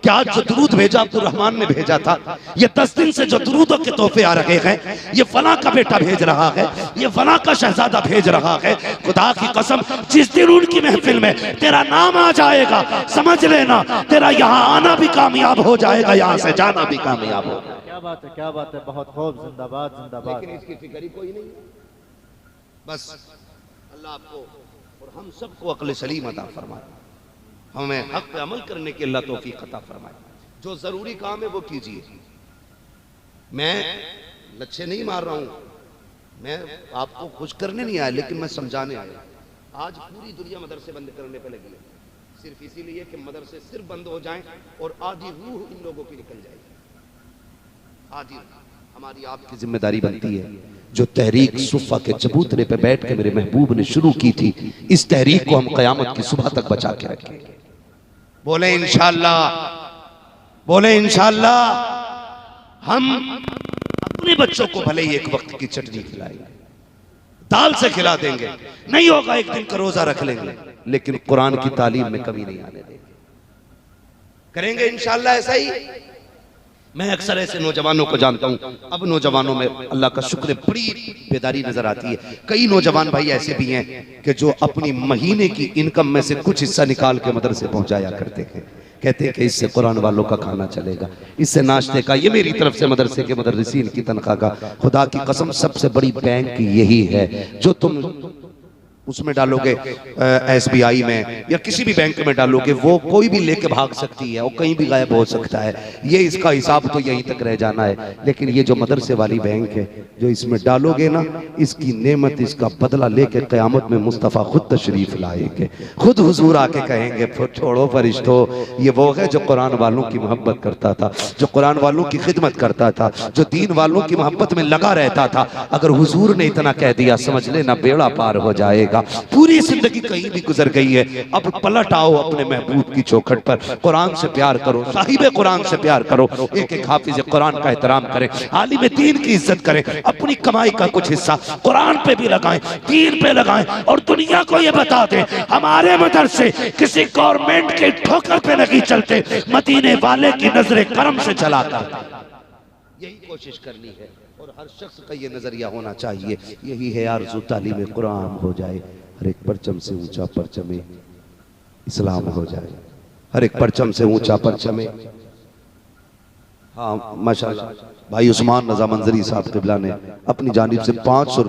कि आज जो दरूद भेजा अब्दुल रहमान ने भेजा था, ये 10 दिन से जो दरूदों के तोहफे आ रहे हैं, ये फला का बेटा भेज रहा है, ये फला का शहजादा भेज रहा है। खुदा की कसम, जिस दिन उनकी महफिल में तेरा नाम आ जाएगा, समझ लेना तेरा यहाँ आना भी कामयाब हो जाएगा, यहाँ से जाना भी कामयाब होगा। क्या बात है, क्या बात है, बहुत खूब, जिंदाबाद जिंदाबाद। लेकिन इसकी फिक्र ही कोई नहीं। बस अल्लाह आपको और हम सबको अक्ल सलीम अता फरमाए, हमें हक पे अमल करने की अल्लाह तौफीक अता फरमाए। जो जरूरी काम है वो कीजिए। मैं लच्छे नहीं मार रहा हूं, मैं आपको खुश करने नहीं आया, लेकिन मैं समझाने आया। आज पूरी दुनिया मदरसे बंद करने पे लगी है, सिर्फ इसीलिए कि मदरसे सिर्फ बंद हो जाएं और आधी रूह इन लोगों की निकल जाएगी। आधी हमारी आपकी जिम्मेदारी बनती है। जो तहरीक सुफ़ा के चबूतरे पे बैठ के मेरे महबूब ने शुरू की थी, इस तहरीक को हम क़यामत की सुबह तक बचा के रखेंगे। बोले इंशाअल्लाह, बोले इंशाअल्लाह। हम अपने बच्चों को भले ही एक वक्त की चटनी खिलाएंगे, दाल से खिला देंगे, नहीं होगा एक दिन का रोजा रख लेंगे, लेकिन कुरान की तालीम में कमी नहीं आने देंगे। करेंगे इंशाअल्लाह ऐसा ही। मैं अक्सर ऐसे नौजवानों को जानता हूं, अब नौजवानों में अल्लाह का शुक्र बड़ी बेदारी नजर आती है। कई नौजवान भाई ऐसे भी हैं कि जो अपनी महीने की इनकम में से कुछ हिस्सा निकाल के मदरसे पहुंचाया करते हैं। कहते हैं कि इससे कुरान वालों का खाना चलेगा, इससे नाश्ते का, ये मेरी तरफ से मदरसे के मदरसीन की तनख्वाह का। खुदा की कसम, सबसे बड़ी बैंक यही है जो तुम उसमें डालोगे, SBI में या किसी भी बैंक में डालोगे, वो कोई भी लेके भाग सकती है, वो कहीं भी गायब हो सकता है। ये इसका हिसाब तो यहीं तक रह जाना है। लेकिन ये जो मदरसे वाली बैंक है, जो इसमें डालोगे ना, इसकी नेमत, इसका बदला लेके क़यामत में मुस्तफ़ा खुद तशरीफ लाएंगे, खुद हुजूर आके कहेंगे, छोड़ो फरिश्तों, ये वो है जो कुरान वालों की मोहब्बत करता था, जो कुरान वालों की खिदमत करता था, जो दीन वालों की मोहब्बत में लगा रहता था। अगर हुजूर ने इतना कह दिया, समझ लेना बेड़ा पार हो जाएगा। पूरी जिंदगी कहीं भी गुजर गई है, अब पलट आओ अपने महबूब की चौखट पर। कुरान से प्यार करो, साहिब कुरान से प्यार करो, एक एक हाफिज कुरान का एहतराम करें, आलिम दीन की इज्जत करें, अपनी कमाई का कुछ हिस्सा कुरान पे भी लगाएं, दीन पे लगाएं, और दुनिया को ये बता दें हमारे मदरसे किसी गवर्नमेंट के ठोकर पे नहीं चलते, मदीने वाले की नजरे करम से चलाकर। यही कोशिश करनी है और हर शख्स का ये नजरिया होना चाहिए। यही है आरज़ू, तालीम कुरान हो जाए, हर एक परचम से ऊंचा परचम इस्लाम हो जाए, हर एक परचम से ऊंचा परचम। हाँ माशाल्लाह, भाई उस्मान रज़ा मंजरी साहब क़िबला ने अपनी जानिब से 500